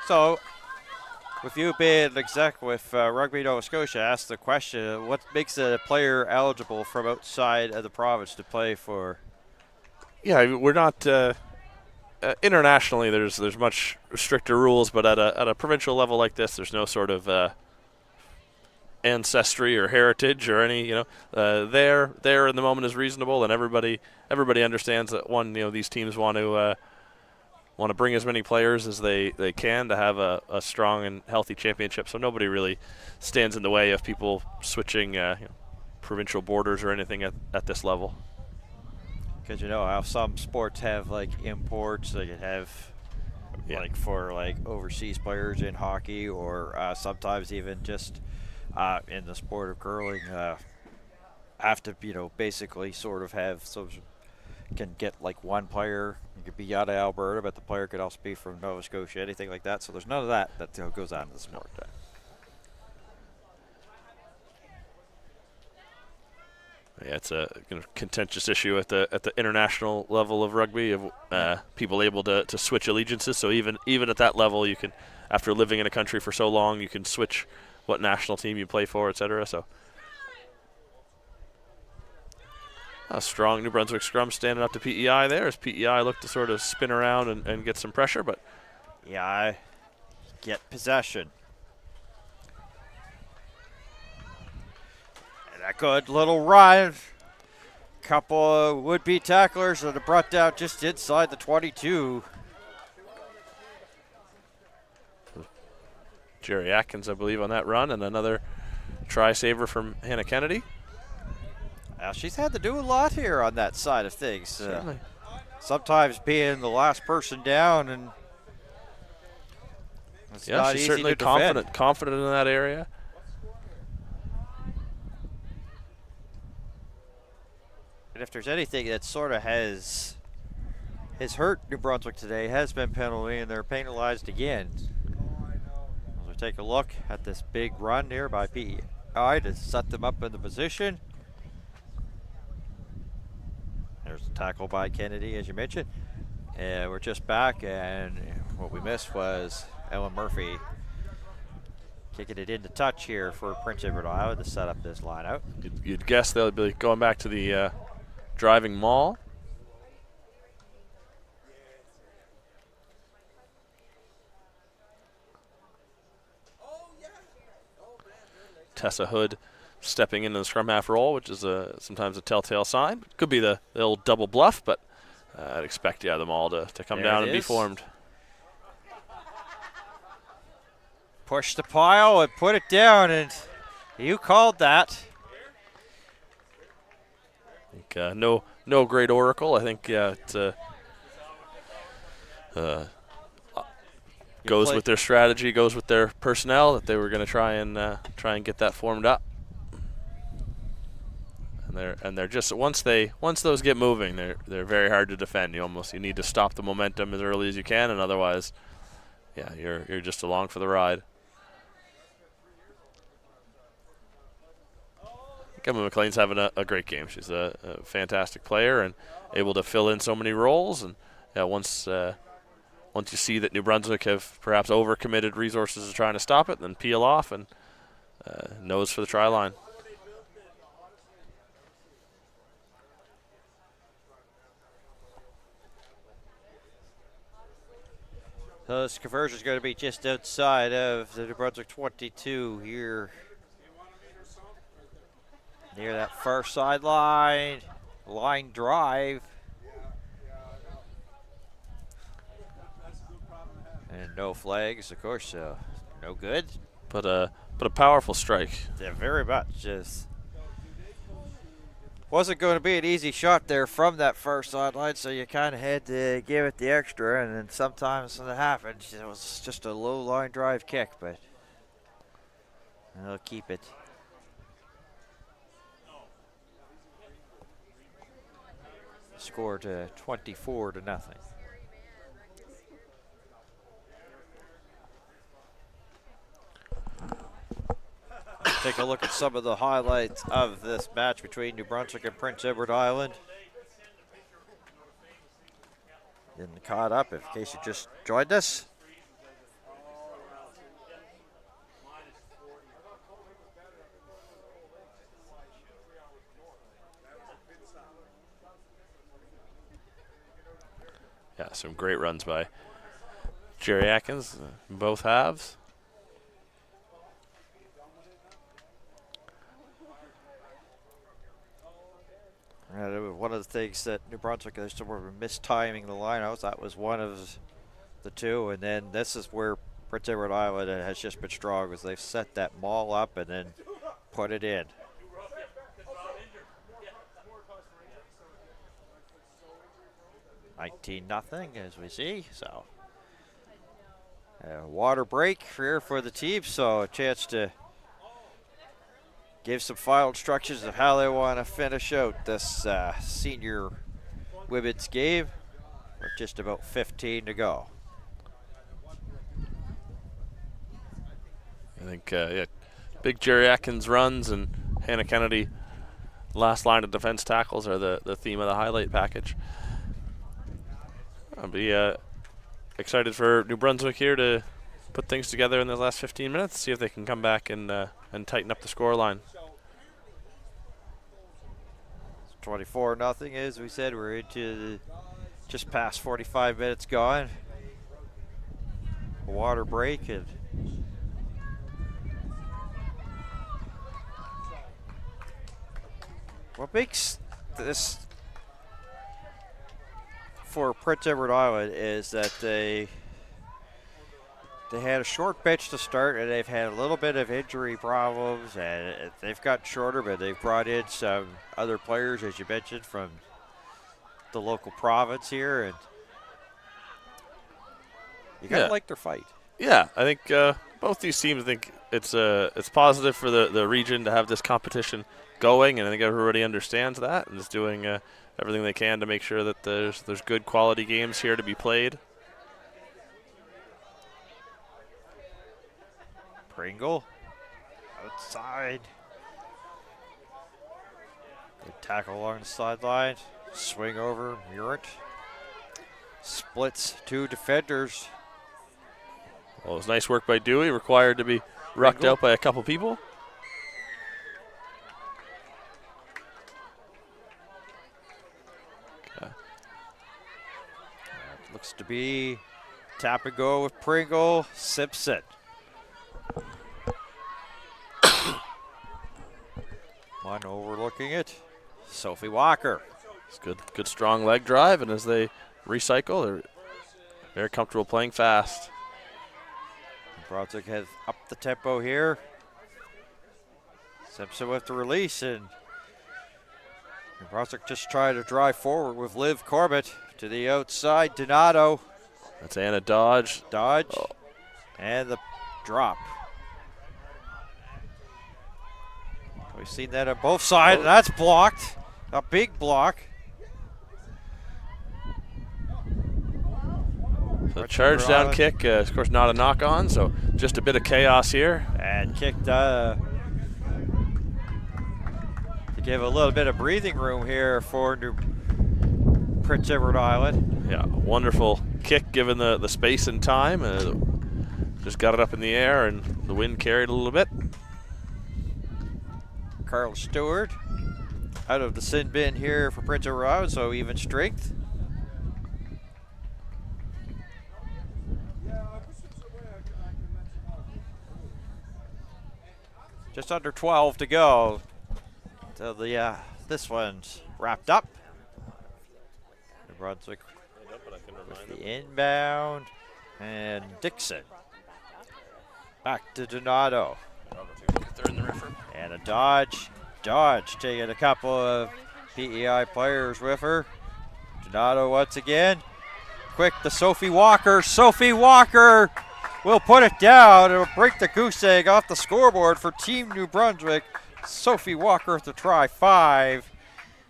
So, with you being an exec with Rugby Nova Scotia, ask the question, what makes a player eligible from outside of the province to play for? Yeah, we're not internationally. There's much stricter rules, but at a provincial level like this, there's no sort of ancestry or heritage or any. There in the moment is reasonable, and everybody understands that these teams want to bring as many players as they can to have a strong and healthy championship. So nobody really stands in the way of people switching provincial borders or anything at this level. Because how some sports have like imports, they could have like for like overseas players in hockey, or sometimes even just in the sport of curling have to basically sort of have can get like one player. You could be out of Alberta, but the player could also be from Nova Scotia, anything like that. So there's none of that goes on in the sport. Yeah, it's a contentious issue at the international level of rugby of people able to switch allegiances. So even at that level, you can, after living in a country for so long, you can switch what national team you play for, etc. So a strong New Brunswick scrum standing up to PEI there as PEI look to sort of spin around and get some pressure, but I get possession. And a good little run. Couple of would-be tacklers that are brought down just inside the 22. Jerry Atkins, I believe, on that run, and another try saver from Hannah Kennedy. She's had to do a lot here on that side of things. Certainly. Sometimes being the last person down, and it's not she's easy certainly to defend. confident in that area. And if there's anything that sort of has hurt New Brunswick today, has been penalty, and they're penalized again. As we take a look at this big run here by PEI to set them up in the position. There's a tackle by Kennedy, as you mentioned. And we're just back, and what we missed was Ellen Murphy kicking it into touch here for Prince Edward Island to set up this line out. You'd guess they'll be going back to the driving maul. Tessa Hood stepping into the scrum half roll, which is sometimes a telltale sign. Could be the old double bluff, but I'd expect them all to come There down it and be is. formed. Push the pile and put it down, and you called that. I think no great oracle. I think it goes with their strategy, goes with their personnel that they were going to try and get that formed up. And they're just once those get moving, they're very hard to defend. You need to stop the momentum as early as you can, and otherwise, yeah, you're just along for the ride. Emma McLean's having a great game. She's a fantastic player and able to fill in so many roles. And once you see that New Brunswick have perhaps overcommitted resources to trying to stop it, then peel off and nose for the try line. So this conversion is going to be just outside of the New Brunswick 22 here. Near that far sideline, line drive. And no flags, of course, no good. But a powerful strike. Yeah, very much. Just wasn't going to be an easy shot there from that far sideline, so you kind of had to give it the extra, and then sometimes when it happened, it was just a low line drive kick, but they'll keep it. Score to 24-0. Take a look at some of the highlights of this match between New Brunswick and Prince Edward Island. Getting caught up in case you just joined us. Yeah, some great runs by Jerry Atkins in both halves. One of the things that New Brunswick is sort of mistiming the lineouts. That was one of the two, and then this is where Prince Edward Island has just been strong, because they've set that maul up and then put it in. $19-0 as we see. So water break here for the team, so a chance to give some final instructions of how they want to finish out this senior women's game. With just about 15 to go. I think big Jerry Atkins runs and Hannah Kennedy last line of defense tackles are the theme of the highlight package. I'll be excited for New Brunswick here to put things together in the last 15 minutes, see if they can come back and tighten up the score line. 24-0, as we said. We're into just past 45 minutes gone. A water break, and what makes this for Prince Edward Island is that they had a short bench to start, and they've had a little bit of injury problems, and they've got shorter, but they've brought in some other players, as you mentioned, from the local province here, and you gotta like their fight. Yeah, I think both these teams think it's positive for the region to have this competition going, and I think everybody understands that and is doing everything they can to make sure that there's good quality games here to be played. Pringle outside. Good tackle along the sideline. Swing over, Murant. Splits two defenders. Well, it was nice work by Dewey, required to be rucked out by a couple people. Okay. Looks to be tap and go with Pringle. Simpson. One overlooking it. Sophie Walker. It's good strong leg drive, and as they recycle, they're very comfortable playing fast. Brunswick has up the tempo here. Simpson with the release, and Brunswick just trying to drive forward with Liv Corbett to the outside. Donato. That's Anna Dodge. And the drop. We've seen that on both sides, and that's blocked. A big block. So charge down kick, of course not a knock on, so just a bit of chaos here. And kicked to give a little bit of breathing room here for Prince Edward Island. Yeah, wonderful kick given the space and time. Just got it up in the air and the wind carried a little bit. Carl Stewart out of the sin bin here for Prince Edward Island, so even strength. Just under 12 to go. So this one's wrapped up. New Brunswick with the inbound, and Dixon back to Donato. And a Dodge. Dodge taking a couple of PEI players with her. Donato once again. Quick to Sophie Walker. Sophie Walker will put it down. It'll break the goose egg off the scoreboard for Team New Brunswick. Sophie Walker with the try 5,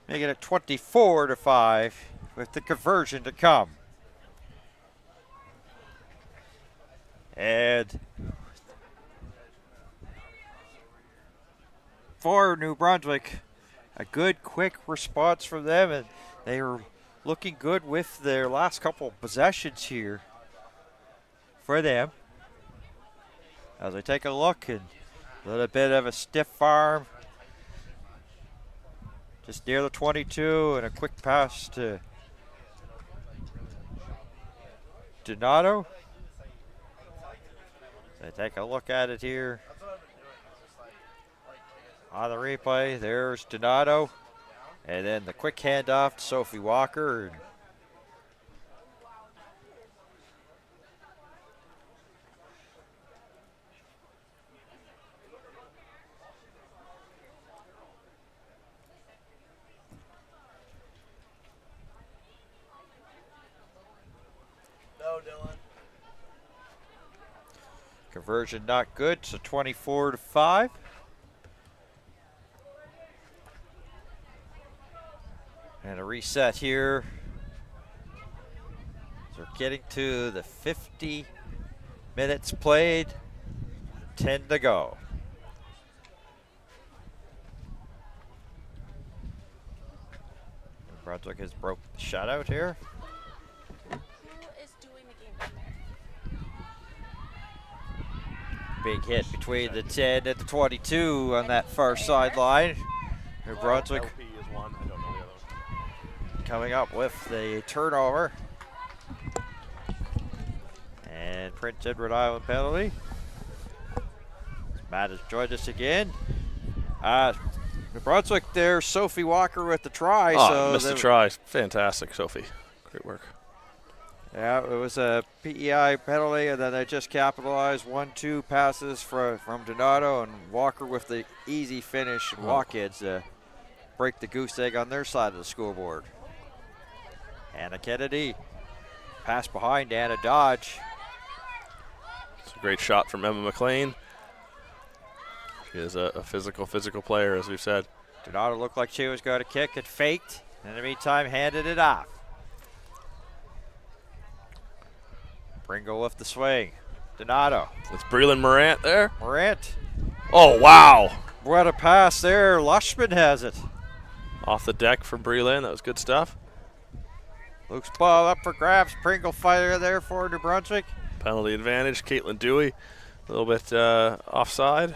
making it 24-5 with the conversion to come. And for New Brunswick, a good quick response from them, and they were looking good with their last couple of possessions here for them. As I take a look, and a little bit of a stiff arm just near the 22, and a quick pass to Donato. So take a look at it here on the replay. There's Donato, and then the quick handoff to Sophie Walker. And conversion not good, so 24-5. And a reset here. So we're getting to the 50 minutes played, 10 to go. Brunswick has broke the shutout here. Big hit between the 10 and the 22 on that far sideline. New Brunswick LP is one. I don't know the other one. coming up with the turnover. And Prince Edward Island penalty. Matt has joined us again. New Brunswick there, Sophie Walker with the try. Oh, missed the try. Fantastic, Sophie. Great work. Yeah, it was a PEI penalty, and then they just capitalized 1-2 passes from Donato, and Walker with the easy finish and walk-ins to break the goose egg on their side of the scoreboard. Anna Kennedy, pass behind Anna Dodge. It's a great shot from Emma McLean. She is a physical player, as we've said. Donato looked like she was going to kick. It faked. In the meantime, handed it off. Pringle with the swing. Donato. It's Breland Morant there. Morant. Oh, wow. What a pass there. Lushman has it. Off the deck from Breland. That was good stuff. Luke's ball up for grabs. Pringle fire there for New Brunswick. Penalty advantage. Caitlin Dewey a little bit offside.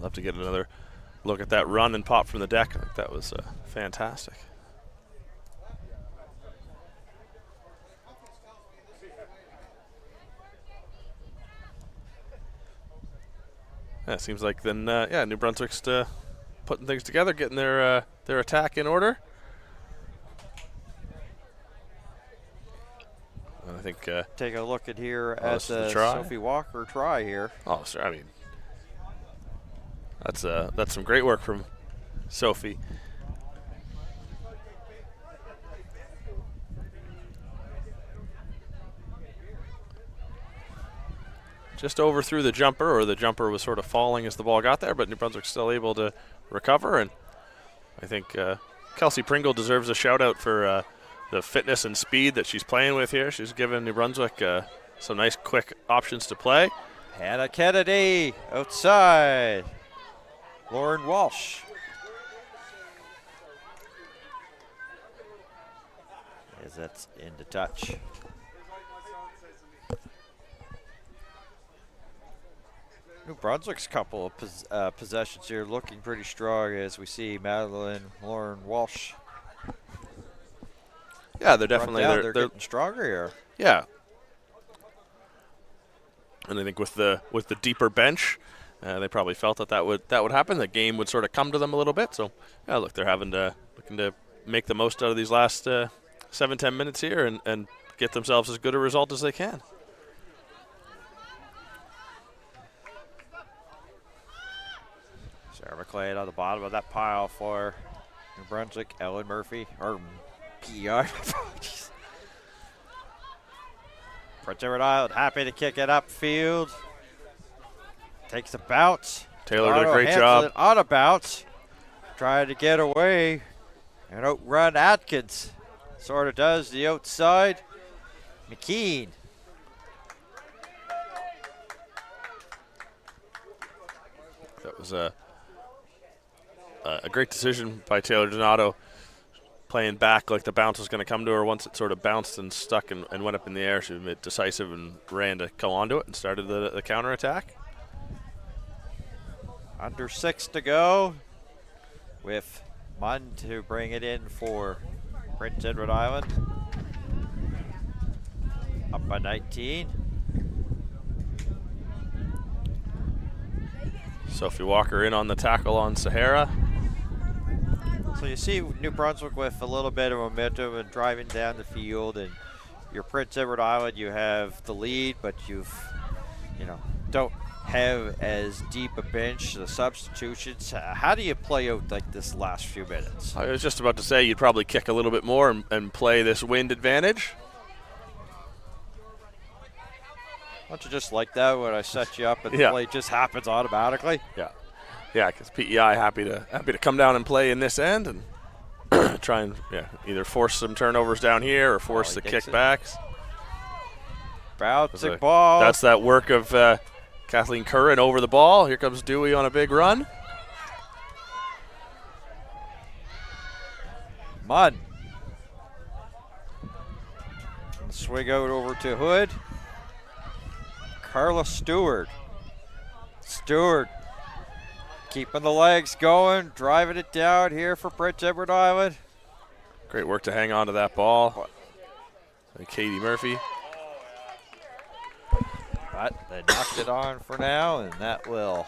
Love to get another look at that run and pop from the deck. I think that was fantastic. Yeah, it seems like then, New Brunswick's putting things together, getting their attack in order. And I think take a look at here at this is the the try. Sophie Walker try here. Oh, sir, I mean, that's some great work from Sophie. Just overthrew the jumper, or the jumper was sort of falling as the ball got there, but New Brunswick's still able to recover. And I think Kelsey Pringle deserves a shout out for the fitness and speed that she's playing with here. She's given New Brunswick some nice quick options to play. Hannah Kennedy outside. Lauren Walsh. As that's into touch. New Brunswick's couple of possessions here looking pretty strong as we see Madeline Lauren Walsh. Yeah, they're definitely they're getting stronger here. Yeah, and I think with the deeper bench, they probably felt that would happen. The game would sort of come to them a little bit. So yeah, look, they're looking to make the most out of these last 7-10 minutes here and get themselves as good a result as they can. Sarah McLean on the bottom of that pile for New Brunswick. Ellen Murphy, or PEI. Prince Edward Island happy to kick it upfield. Takes a bounce. Taylor did a great job. On a bounce. Trying to get away and outrun Atkins. Sort of does the outside. McKean. That was a great decision by Taylor Donato, playing back like the bounce was going to come to her. Once it sort of bounced and stuck and went up in the air, she was decisive and ran to come onto it and started the counterattack. Under 6 to go with Munn to bring it in for Prince Edward Island. Up by 19. Sophie Walker in on the tackle on Sahara. So you see New Brunswick with a little bit of momentum and driving down the field, and your Prince Edward Island, you have the lead, but don't have as deep a bench. The substitutions. How do you play out like this last few minutes? I was just about to say you'd probably kick a little bit more and play this wind advantage. Don't you just like that when I set you up and the play just happens automatically? Yeah. Yeah, because PEI happy to come down and play in this end and try and either force some turnovers down here or force the kickbacks. Bouncing ball. That's that work of Kathleen Curran over the ball. Here comes Dewey on a big run. Munn. Swing out over to Hood. Carla Stewart. Stewart keeping the legs going, driving it down here for Prince Edward Island. Great work to hang on to that ball. And Katie Murphy. But they knocked it on for now, and that will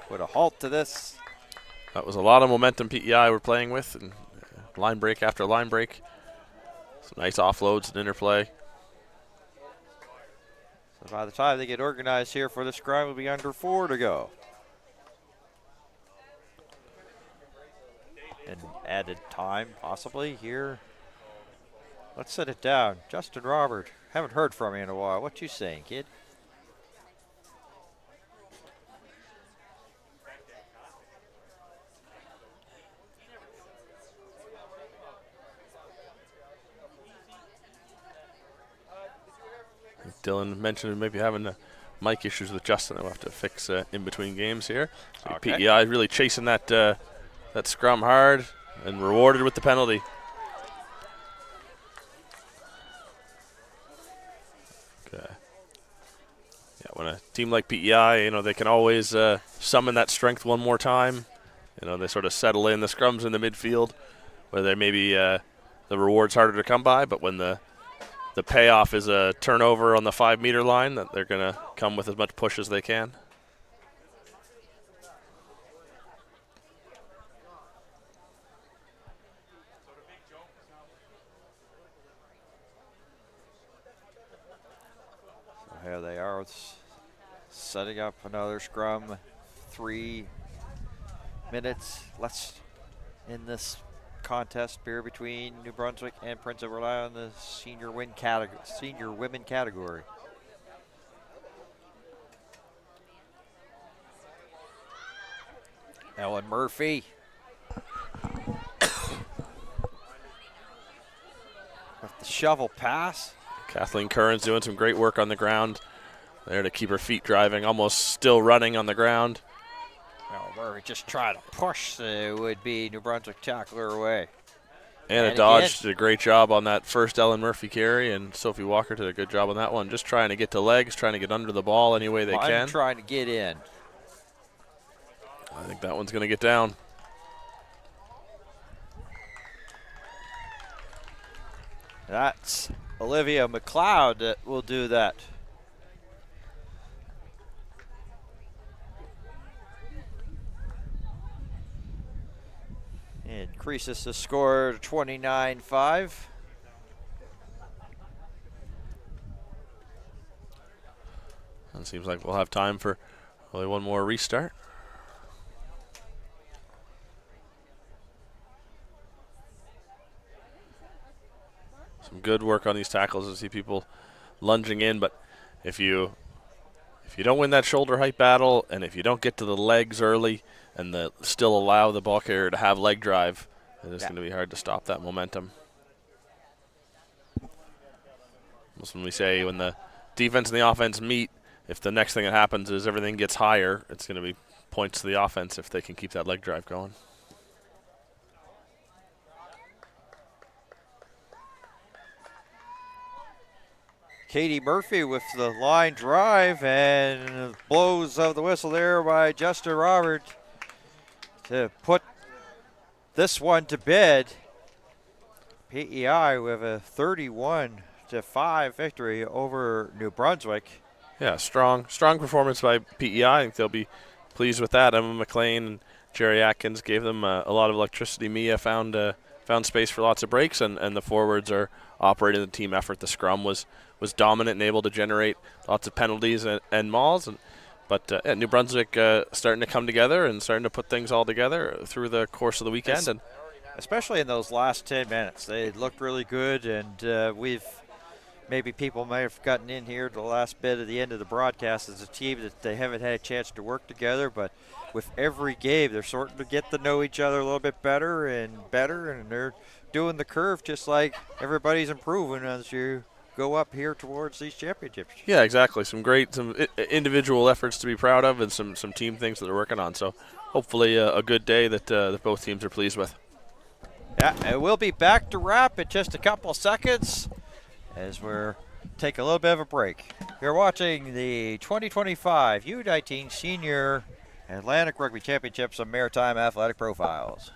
put a halt to this. That was a lot of momentum PEI were playing with, and line break after line break. Some nice offloads and interplay. So by the time they get organized here for the scrum, we'll be under 4 to go. And added time possibly here. Let's set it down. Justin Robert, haven't heard from you in a while. What you saying, kid? Dylan mentioned maybe having mic issues with Justin. I'll have to fix in between games here. So Okay. PEI really chasing that scrum hard and rewarded with the penalty. Okay. Yeah, when a team like PEI, they can always summon that strength one more time. They sort of settle in the scrums in the midfield, where they maybe the reward's harder to come by, but when the payoff is a turnover on the 5-meter line, that they're going to come with as much push as they can. North's setting up another scrum. 3 minutes less in this contest here between New Brunswick and Prince Edward Island in the senior women category. Ellen Murphy with the shovel pass. Kathleen Curran's doing some great work on the ground there to keep her feet driving, almost still running on the ground. Ellen Murphy just trying to push the would-be New Brunswick tackler away. Anna Dodge did a great job on that first Ellen Murphy carry, and Sophie Walker did a good job on that one. Just trying to get to legs, trying to get under the ball any way they can. Trying to get in. I think that one's going to get down. That's Olivia McLeod that will do that. Increases the score to 29-5. It seems like we'll have time for only one more restart. Some good work on these tackles. I see people lunging in, but if you don't win that shoulder height battle, and if you don't get to the legs early and still allow the ball carrier to have leg drive, it's going to be hard to stop that momentum. That's when we say when the defense and the offense meet, if the next thing that happens is everything gets higher, it's going to be points to the offense if they can keep that leg drive going. Katie Murphy with the line drive and blows of the whistle there by Justin Robert to put this one to bed. PEI with a 31-5 victory over New Brunswick. Yeah, strong performance by PEI. I think they'll be pleased with that. Emma McLean and Jerry Atkins gave them a lot of electricity. Mia found space for lots of breaks, and the forwards are operating the team effort. The scrum was dominant and able to generate lots of penalties and mauls. But New Brunswick starting to come together and starting to put things all together through the course of the weekend. And especially in those last 10 minutes. They looked really good, and people may have gotten in here to the last bit of the end of the broadcast as a team that they haven't had a chance to work together, but with every game they're starting to get to know each other a little bit better, and they're doing the curve just like everybody's improving as you go up here towards these championships. Yeah, exactly. Some individual efforts to be proud of, and some team things that they're working on. So hopefully a good day that both teams are pleased with. Yeah, and we'll be back to wrap in just a couple of seconds as we're take a little bit of a break. You're watching the 2025 U19 Senior Atlantic Rugby Championships on Maritime Athletic Profiles.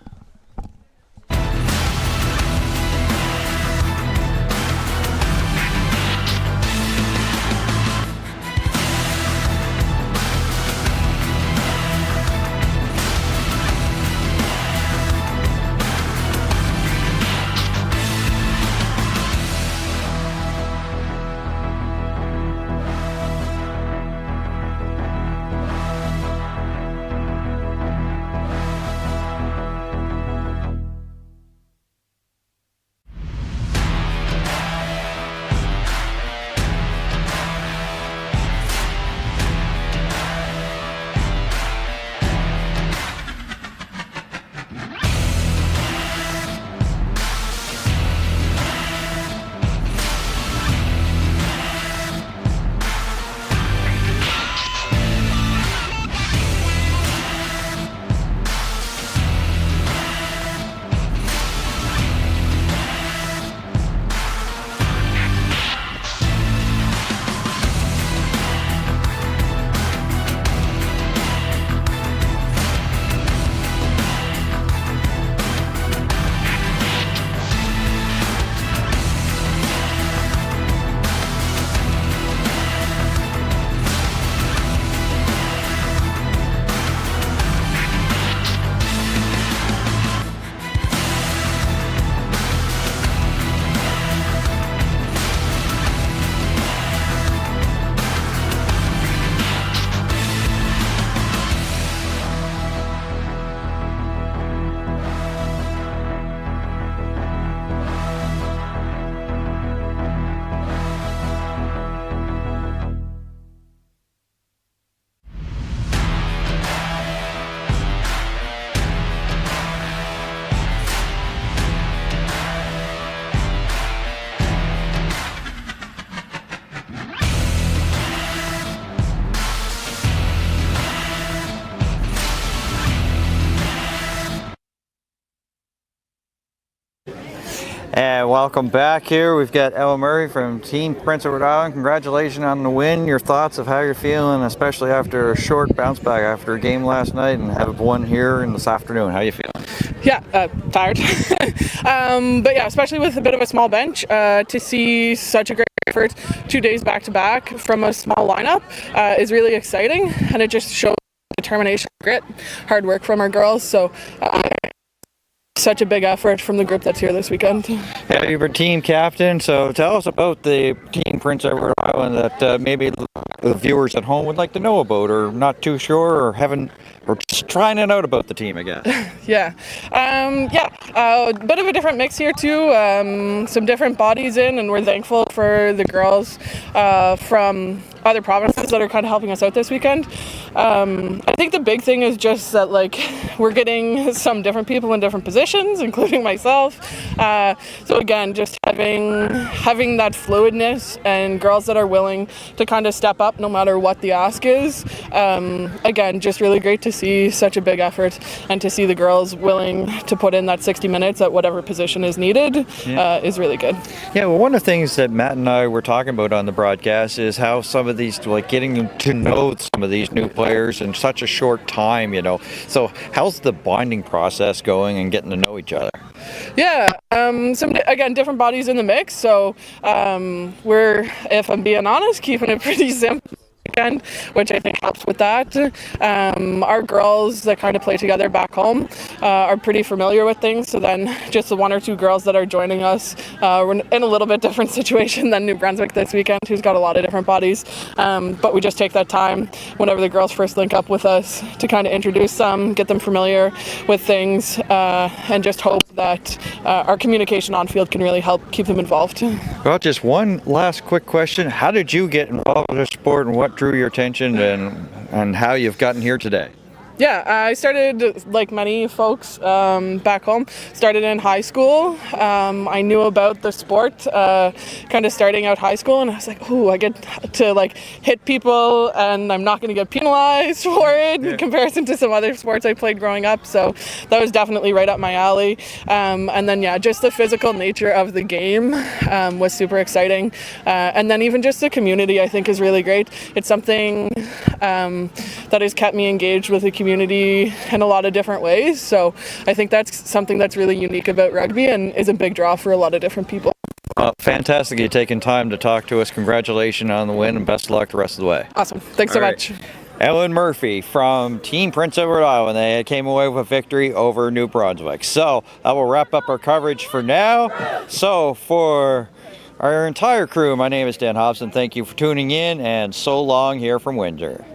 And welcome back here. We've got Ellen Murray from Team Prince Edward Island. Congratulations on the win. Your thoughts of how you're feeling, especially after a short bounce back after a game last night and have one here in this afternoon. How you feeling? Yeah, tired. But yeah, especially with a bit of a small bench, to see such a great effort 2 days back to back from a small lineup is really exciting, and it just shows determination, grit, hard work from our girls. So such a big effort from the group that's here this weekend. Yeah, you were team captain, so tell us about the Team Prince Edward Island that maybe the viewers at home would like to know about, or not too sure, or just trying it out about the team, I guess. Yeah, a bit of a different mix here too. Some different bodies in, and we're thankful for the girls from other provinces that are kind of helping us out this weekend. I think the big thing is just that we're getting some different people in different positions, including myself. So again, just having that fluidness and girls that are willing to kind of step up no matter what the ask is. Again, just really great to see such a big effort and to see the girls willing to put in that 60 minutes at whatever position is needed is really good. Yeah, well, one of the things that Matt and I were talking about on the broadcast is how some of these, getting to know some of these new players in such a short time, So how's the bonding process going and getting to know each other? Yeah, again, different bodies in the mix. So we're, if I'm being honest, keeping it pretty simple, which I think helps with that. Our girls that kind of play together back home are pretty familiar with things, so then just the one or two girls that are joining us, we're in a little bit different situation than New Brunswick this weekend, who's got a lot of different bodies, but we just take that time whenever the girls first link up with us to kind of introduce them, get them familiar with things, and just hope that our communication on field can really help keep them involved. Well, just one last quick question. How did you get involved in the sport, and what drew your attention, and how you've gotten here today? Yeah, I started, like many folks back home, started in high school. I knew about the sport kind of starting out high school, and I was like, ooh, I get to hit people and I'm not going to get penalized for it in comparison to some other sports I played growing up. So that was definitely right up my alley. And then, yeah, just the physical nature of the game was super exciting. And then even just the community, I think, is really great. It's something that has kept me engaged with the community in a lot of different ways. So I think that's something that's really unique about rugby and is a big draw for a lot of different people. Fantastic you taking time to talk to us. Congratulations on the win, and best of luck the rest of the way. Awesome. Thanks so much. Ellen Murphy from Team Prince Edward Island. They came away with a victory over New Brunswick. So that will wrap up our coverage for now. So for our entire crew, my name is Dan Hobson. Thank you for tuning in, and so long here from Windsor.